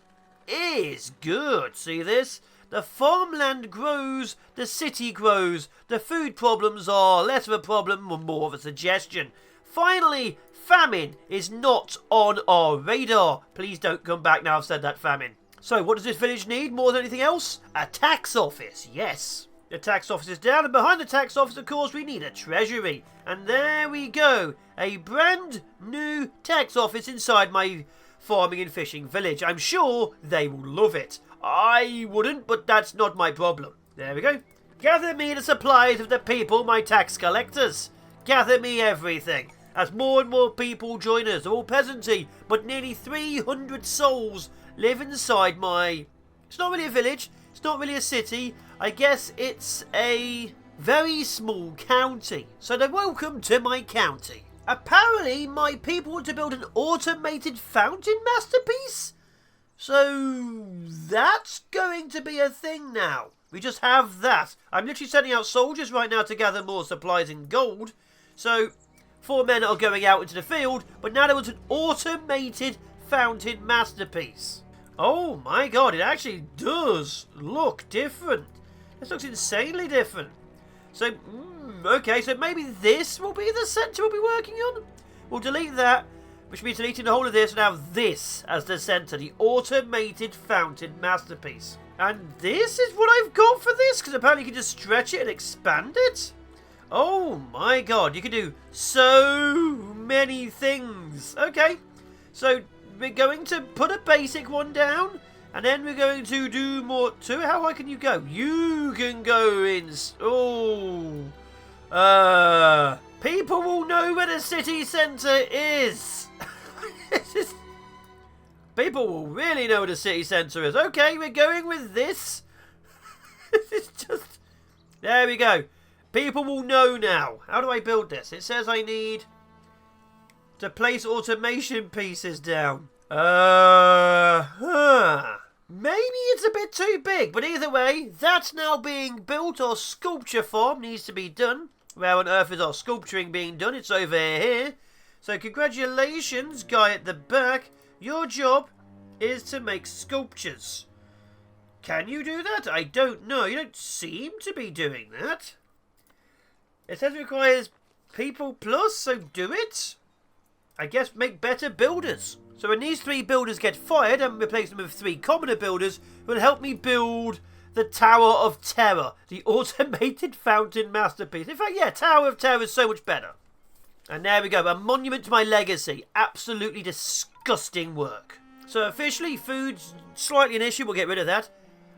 is good. See this? The farmland grows, the city grows, the food problems are less of a problem and more of a suggestion. Finally, famine is not on our radar. Please don't come back now I've said that, famine. So what does this village need more than anything else? A tax office, yes. The tax office is down, and behind the tax office, of course, we need a treasury. And there we go, a brand new tax office inside my farming and fishing village. I'm sure they will love it. I wouldn't, but that's not my problem. There we go. Gather me the supplies of the people, my tax collectors. Gather me everything. As more and more people join us, they're all peasantry, but nearly 300 souls live inside my... It's not really a village, it's not really a city, I guess it's a very small county. So they're welcome to my county. Apparently, my people want to build an automated fountain masterpiece? So that's going to be a thing now. We just have that. I'm literally sending out soldiers right now to gather more supplies in gold. So 4 men are going out into the field, but now there was an automated fountain masterpiece. Oh my god, it actually does look different. This looks insanely different. So, okay, so maybe this will be the centre we'll be working on? We'll delete that, which means deleting the whole of this and have this as the centre, the automated fountain masterpiece. And this is what I've got for this, because apparently you can just stretch it and expand it. Oh my god, you can do so many things. Okay, so we're going to put a basic one down, and then we're going to do more to it. How high can you go? You can go in... people will know where the city centre is. People will really know where the city centre is. Okay, we're going with this. This is just... There we go. People will know now. How do I build this? It says I need to place automation pieces down. Maybe it's a bit too big, but either way, that's now being built. Our sculpture farm needs to be done. Where on earth is our sculpturing being done? It's over here. So congratulations, guy at the back. Your job is to make sculptures. Can you do that? I don't know. You don't seem to be doing that. It says it requires people plus, so do it. I guess make better builders. So when these 3 builders get fired, and replace them with 3 commoner builders who will help me build the Tower of Terror, the automated fountain masterpiece. In fact, yeah, Tower of Terror is so much better. And there we go, a monument to my legacy. Absolutely disgusting work. So officially, food's slightly an issue. We'll get rid of that.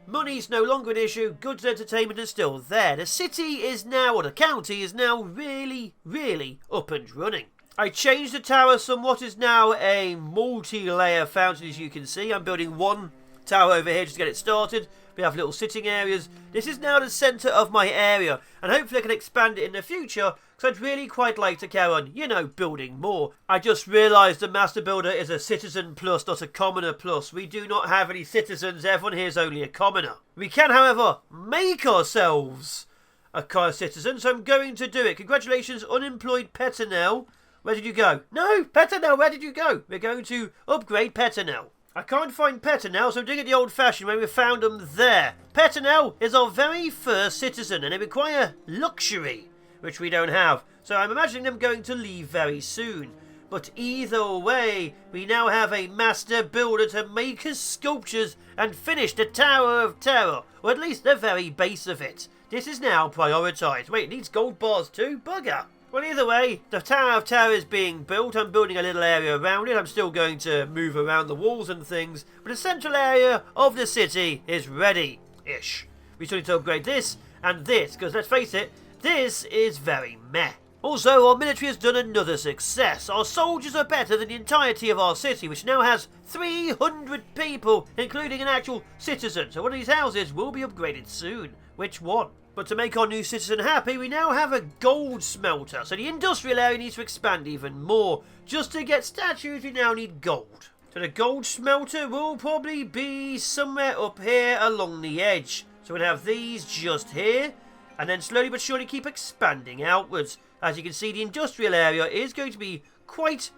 Money's no longer an issue. Goods and entertainment is still there. The city is now, or the county is now really, really up and running. I changed the tower somewhat. It's now a multi-layer fountain, as you can see. I'm building one tower over here just to get it started. We have little sitting areas. This is now the centre of my area, and hopefully I can expand it in the future, because I'd really quite like to carry on, you know, building more. I just realised the Master Builder is a citizen plus, not a commoner plus. We do not have any citizens. Everyone here is only a commoner. We can, however, make ourselves a citizen, so I'm going to do it. Congratulations, unemployed Petronel. Where did you go? No, Petronel, where did you go? We're going to upgrade Petronel. I can't find Petronel, so I'm doing it the old-fashioned way. We found them there. Petronel is our very first citizen, and they require luxury, which we don't have. So I'm imagining them going to leave very soon. But either way, we now have a master builder to make us sculptures and finish the Tower of Terror, or at least the very base of it. This is now prioritised. Wait, it needs gold bars too? Bugger! Well, either way, the Tower of Terror is being built. I'm building a little area around it. I'm still going to move around the walls and things. But the central area of the city is ready-ish. We still need to upgrade this and this, because let's face it, this is very meh. Also, our military has done another success. Our soldiers are better than the entirety of our city, which now has 300 people, including an actual citizen. So one of these houses will be upgraded soon. Which one? But to make our new citizen happy, we now have a gold smelter. So the industrial area needs to expand even more. Just to get statues, we now need gold. So the gold smelter will probably be somewhere up here along the edge. So we'll have these just here. And then slowly but surely keep expanding outwards. As you can see, the industrial area is going to be quite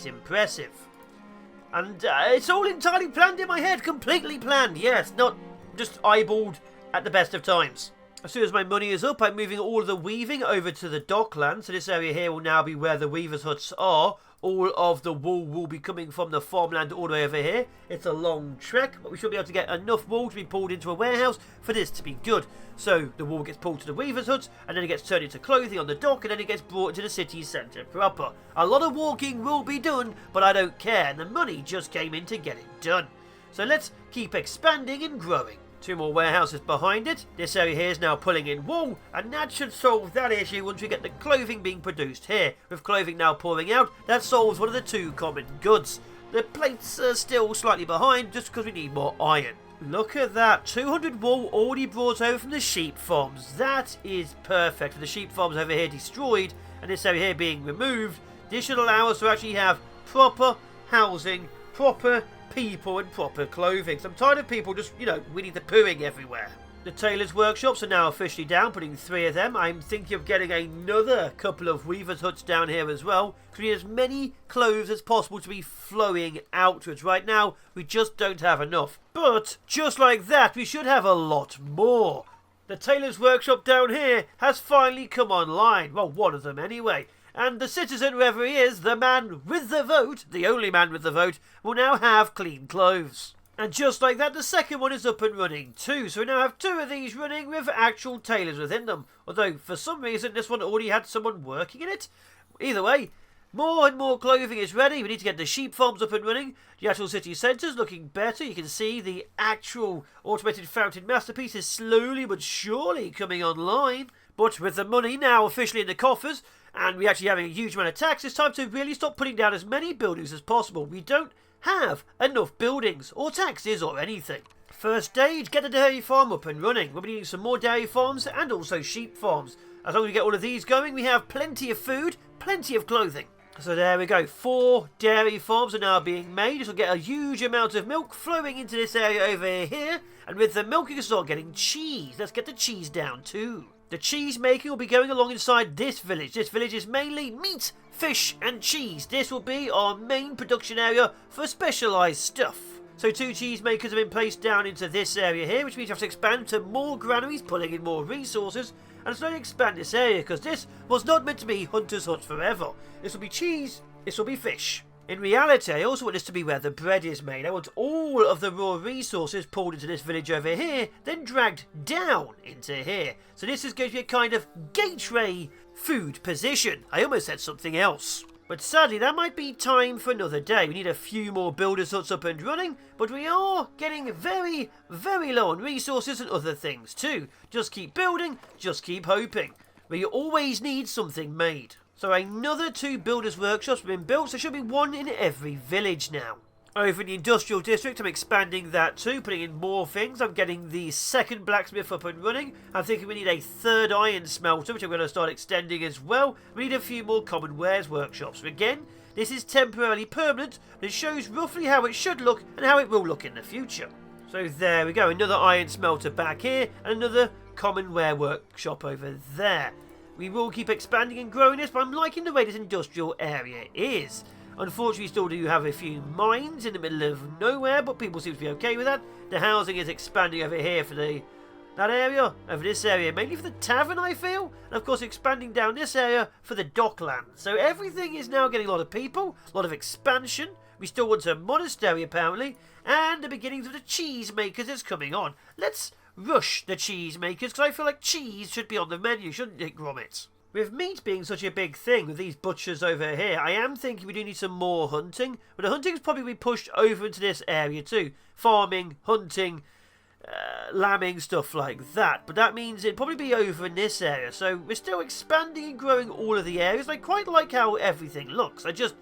impressive. And it's all entirely planned in my head. Completely planned. Yes, not just eyeballed at the best of times. As soon as my money is up, I'm moving all of the weaving over to the dockland. So this area here will now be where the weavers' huts are. All of the wool will be coming from the farmland all the way over here. It's a long trek, but we should be able to get enough wool to be pulled into a warehouse for this to be good. So the wool gets pulled to the weavers' huts, and then it gets turned into clothing on the dock, and then it gets brought into the city centre proper. A lot of walking will be done, but I don't care, and the money just came in to get it done. So let's keep expanding and growing. 2 more warehouses behind it. This area here is now pulling in wool, and that should solve that issue once we get the clothing being produced here. With clothing now pouring out, that solves one of the 2 common goods. The plates are still slightly behind just because we need more iron. Look at that, 200 wool already brought over from the sheep farms. That is perfect. With the sheep farms over here destroyed, and this area here being removed, this should allow us to actually have proper housing, proper people and proper clothing. So I'm tired of people just, Winnie the Poohing everywhere. The tailors' workshops are now officially down, putting 3 of them. I'm thinking of getting another couple of weavers' huts down here as well. So we need as many clothes as possible to be flowing outwards. Right now, we just don't have enough. But just like that, we should have a lot more. The tailors' workshop down here has finally come online. Well, one of them anyway. And the citizen, whoever he is, the man with the vote, the only man with the vote, will now have clean clothes. And just like that, the second one is up and running too. So we now have 2 of these running with actual tailors within them. Although, for some reason, this one already had someone working in it. Either way, more and more clothing is ready. We need to get the sheep farms up and running. The actual city centre is looking better. You can see the actual automated fountain masterpiece is slowly but surely coming online. But with the money now officially in the coffers, and we actually having a huge amount of tax, it's time to really stop putting down as many buildings as possible. We don't have enough buildings, or taxes, or anything. First stage, get the dairy farm up and running. We'll be needing some more dairy farms, and also sheep farms. As long as we get all of these going, we have plenty of food, plenty of clothing. So there we go, 4 dairy farms are now being made. This will get a huge amount of milk flowing into this area over here. And with the milk, you can start getting cheese. Let's get the cheese down too. The cheese making will be going along inside this village. This village is mainly meat, fish and cheese. This will be our main production area for specialised stuff. So 2 cheese makers have been placed down into this area here, which means you have to expand to more granaries, pulling in more resources, and slowly expand this area, because this was not meant to be Hunter's Hut forever. This will be cheese, this will be fish. In reality, I also want this to be where the bread is made. I want all of the raw resources pulled into this village over here, then dragged down into here. So this is going to be a kind of gateway food position. I almost said something else. But sadly, that might be time for another day. We need a few more builders huts up and running, but we are getting very, very low on resources and other things too. Just keep building, just keep hoping. We always need something made. So another 2 builders' workshops have been built, so there should be 1 in every village now. Over in the industrial district, I'm expanding that too, putting in more things. I'm getting the 2nd blacksmith up and running. I'm thinking we need a 3rd iron smelter, which I'm going to start extending as well. We need a few more common wares workshops. Again, this is temporarily permanent, but it shows roughly how it should look and how it will look in the future. So there we go, another iron smelter back here, and another common ware workshop over there. We will keep expanding and growing this, but I'm liking the way this industrial area is. Unfortunately, we still do have a few mines in the middle of nowhere, but people seem to be okay with that. The housing is expanding over here for that area, over this area, mainly for the tavern, I feel. And of course, expanding down this area for the dockland. So everything is now getting a lot of people, a lot of expansion. We still want a monastery, apparently. And the beginnings of the cheesemakers is coming on. Let's rush the cheesemakers, because I feel like cheese should be on the menu, shouldn't it, Gromit? With meat being such a big thing, with these butchers over here, I am thinking we do need some more hunting. But the hunting's probably be pushed over into this area too. Farming, hunting, lambing, stuff like that. But that means it'd probably be over in this area. So we're still expanding and growing all of the areas. I quite like how everything looks. I just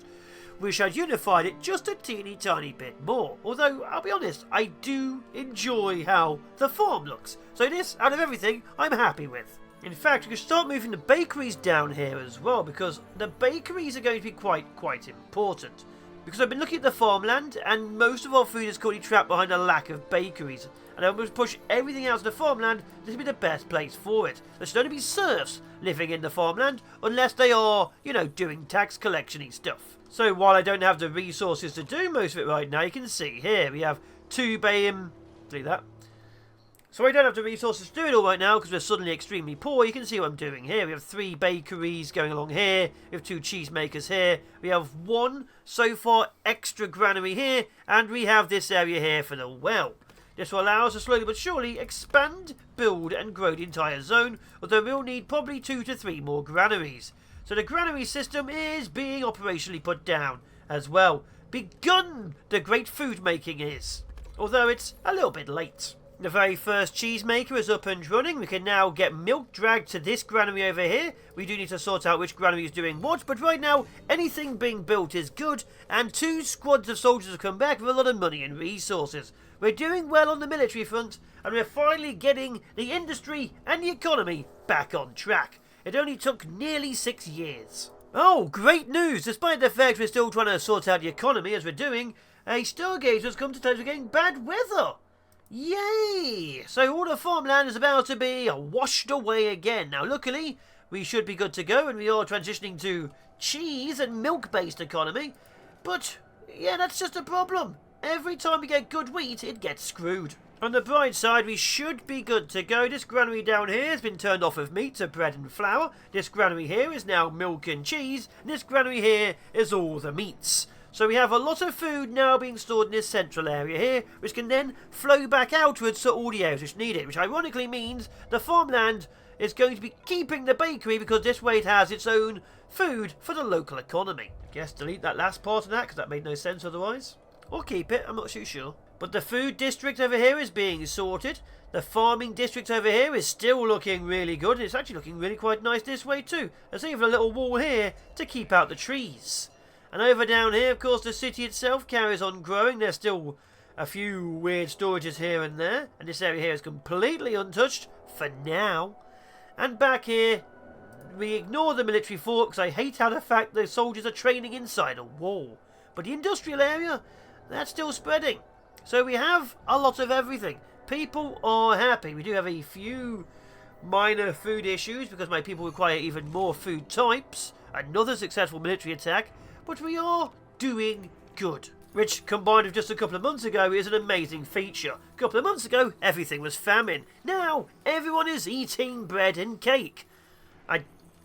wish I'd unified it just a teeny tiny bit more. Although, I'll be honest, I do enjoy how the farm looks. So this, out of everything, I'm happy with. In fact, we can start moving the bakeries down here as well, because the bakeries are going to be quite important. Because I've been looking at the farmland, and most of our food is currently trapped behind a lack of bakeries. And I'm going to push everything out to the farmland. This will be the best place for it. There should only be serfs living in the farmland, unless they are, doing tax collection-y stuff. So while I don't have the resources to do most of it right now, you can see here we have 2 see that? So I don't have the resources to do it all right now because we're suddenly extremely poor. You can see what I'm doing here. We have 3 bakeries going along here. We have 2 cheesemakers here. We have 1 so far extra granary here. And we have this area here for the well. This will allow us to slowly but surely expand, build and grow the entire zone. Although we'll need probably 2 to 3 more granaries. So the granary system is being operationally put down as well. Begun the great food making is. Although it's a little bit late. The very first cheesemaker is up and running. We can now get milk dragged to this granary over here. We do need to sort out which granary is doing what, but right now, anything being built is good, and 2 squads of soldiers have come back with a lot of money and resources. We're doing well on the military front, and we're finally getting the industry and the economy back on track. It only took nearly 6 years. Oh, great news! Despite the fact we're still trying to sort out the economy as we're doing, a stargazer has come to terms with getting bad weather. Yay! So all the farmland is about to be washed away again. Now luckily, we should be good to go and we are transitioning to cheese and milk-based economy. But, yeah, that's just a problem. Every time we get good wheat, it gets screwed. On the bright side, we should be good to go. This granary down here has been turned off of meat to bread and flour. This granary here is now milk and cheese. And this granary here is all the meats. So we have a lot of food now being stored in this central area here, which can then flow back outwards to all the areas which need it, which ironically means the farmland is going to be keeping the bakery because this way it has its own food for the local economy. I guess delete that last part of that because that made no sense otherwise. Or keep it, I'm not too sure. But the food district over here is being sorted. The farming district over here is still looking really good, and it's actually looking really quite nice this way too. There's even a little wall here to keep out the trees. And over down here, of course, the city itself carries on growing. There's still a few weird storages here and there. And this area here is completely untouched for now. And back here, we ignore the military fort because I hate how the fact the soldiers are training inside a wall. But the industrial area, that's still spreading. So we have a lot of everything. People are happy. We do have a few minor food issues because my people require even more food types. Another successful military attack. But we are doing good. Which, combined with just a couple of months ago, is an amazing feature. A couple of months ago, everything was famine. Now, everyone is eating bread and cake.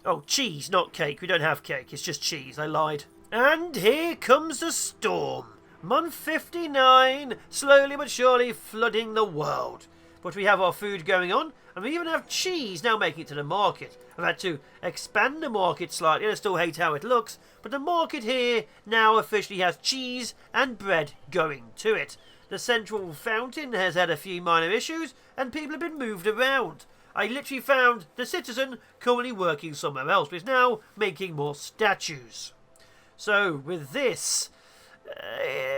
Oh, cheese, not cake. We don't have cake. It's just cheese. I lied. And here comes the storm. Month 59, slowly but surely flooding the world. But we have our food going on, and we even have cheese now making it to the market. I've had to expand the market slightly, and I still hate how it looks, but the market here now officially has cheese and bread going to it. The central fountain has had a few minor issues, and people have been moved around. I literally found the citizen currently working somewhere else, but is now making more statues. So, with this,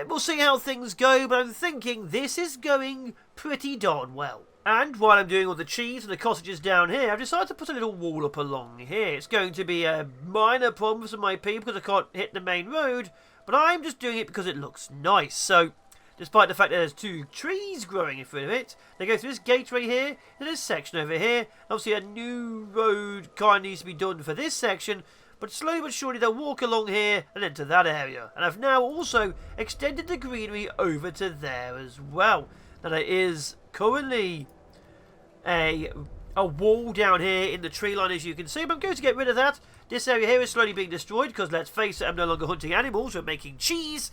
we'll see how things go, but I'm thinking this is going pretty darn well. And while I'm doing all the cheese and the cottages down here, I've decided to put a little wall up along here. It's going to be a minor problem for my people because I can't hit the main road, but I'm just doing it because it looks nice. So, despite the fact that there's 2 trees growing in front of it, they go through this gateway here, and this section over here. Obviously, a new road kind of needs to be done for this section, but slowly but surely they'll walk along here and into that area. And I've now also extended the greenery over to there as well. Now there is currently a wall down here in the tree line, as you can see, but I'm going to get rid of that. This area here is slowly being destroyed because, let's face it, I'm no longer hunting animals, we're making cheese.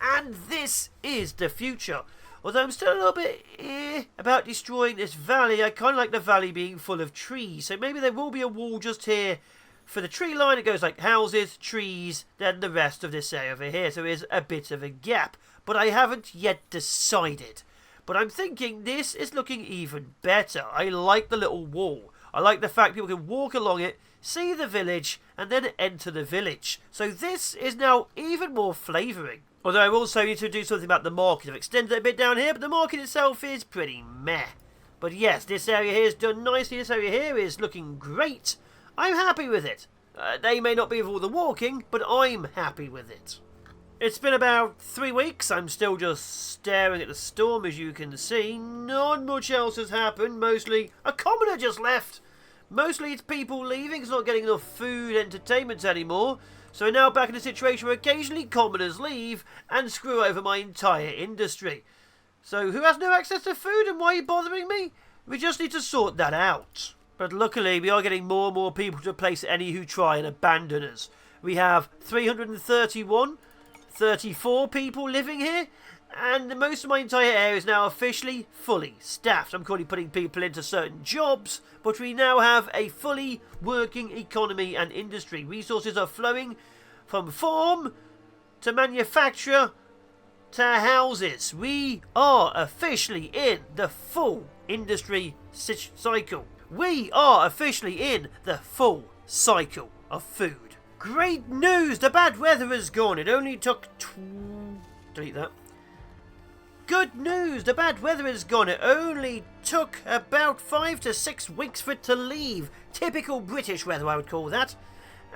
And this is the future. Although I'm still a little bit about destroying this valley, I kind of like the valley being full of trees. So maybe there will be a wall just here for the tree line. It goes like houses, trees, then the rest of this area over here. So there is a bit of a gap. But I haven't yet decided. But I'm thinking this is looking even better. I like the little wall. I like the fact people can walk along it, see the village, and then enter the village. So this is now even more flavouring. Although I also need to do something about the market. I've extended it a bit down here, but the market itself is pretty meh. But yes, this area here is done nicely. This area here is looking great. I'm happy with it. They may not be with all the walking, but I'm happy with it. It's been about 3 weeks. I'm still just staring at the storm, as you can see. Not much else has happened. Mostly a commoner just left. Mostly it's people leaving. It's not getting enough food entertainment anymore. So we're now back in a situation where occasionally commoners leave and screw over my entire industry. So who has no access to food and why are you bothering me? We just need to sort that out. But luckily we are getting more and more people to replace any who try and abandon us. We have 331, 34 people living here, and most of my entire area is now officially fully staffed. I'm currently putting people into certain jobs, but we now have a fully working economy and industry. Resources are flowing from farm to manufacture to houses. We are officially in the full industry cycle. We are officially in the full cycle of food. Great news! The bad weather is gone. It only took delete that. Good news! The bad weather is gone. It only took about 5 to 6 weeks for it to leave. Typical British weather, I would call that.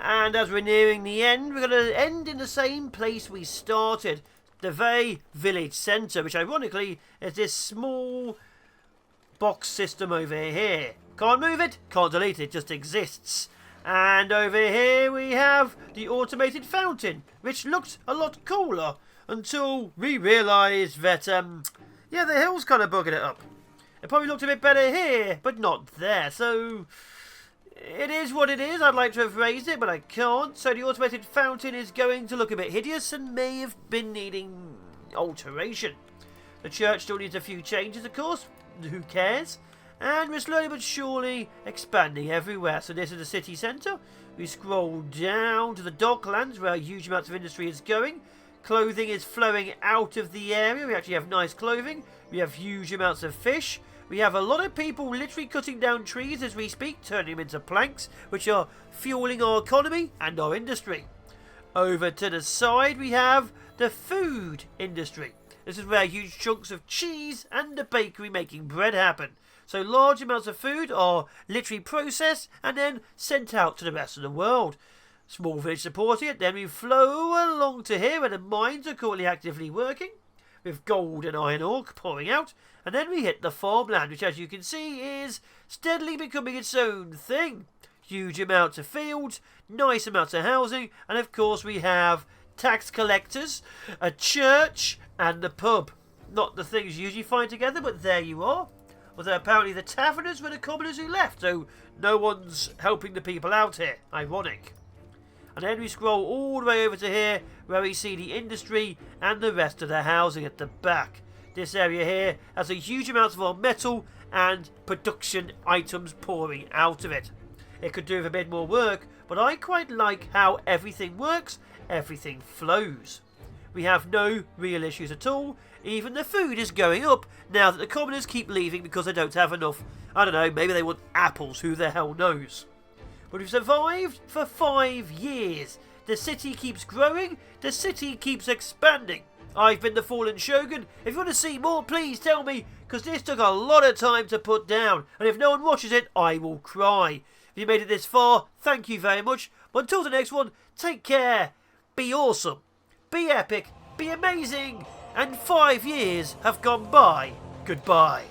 And as we're nearing the end, we're going to end in the same place we started. The very village centre, which ironically is this small box system over here. Can't move it, can't delete it, it just exists. And over here we have the automated fountain, which looked a lot cooler until we realised that, yeah, the hill's kind of bugging it up. It probably looked a bit better here, but not there. So it is what it is. I'd like to have raised it, but I can't. So the automated fountain is going to look a bit hideous and may have been needing alteration. The church still needs a few changes, of course. Who cares? And we're slowly but surely expanding everywhere. So this is the city centre. We scroll down to the docklands where huge amounts of industry is going. Clothing is flowing out of the area. We actually have nice clothing. We have huge amounts of fish. We have a lot of people literally cutting down trees as we speak, turning them into planks, which are fueling our economy and our industry. Over to the side we have the food industry. This is where huge chunks of cheese and the bakery making bread happen. So large amounts of food are literally processed and then sent out to the rest of the world. Small village supporting it. Then we flow along to here where the mines are currently actively working, with gold and iron ore pouring out. And then we hit the farmland, which as you can see is steadily becoming its own thing. Huge amounts of fields, nice amounts of housing, and of course we have tax collectors, a church, and the pub. Not the things you usually find together, but there you are. Although apparently the taverners were the commoners who left, so no one's helping the people out here. Ironic. And then we scroll all the way over to here, where we see the industry and the rest of the housing at the back. This area here has a huge amount of our metal and production items pouring out of it. It could do with a bit more work, but I quite like how everything works, everything flows. We have no real issues at all. Even the food is going up now that the commoners keep leaving because they don't have enough. I don't know, maybe they want apples, who the hell knows. But we've survived for 5 years. The city keeps growing, the city keeps expanding. I've been the Fallen Shogun. If you want to see more, please tell me, because this took a lot of time to put down. And if no one watches it, I will cry. If you made it this far, thank you very much. But until the next one, take care, be awesome, be epic, be amazing, and 5 years have gone by. Goodbye.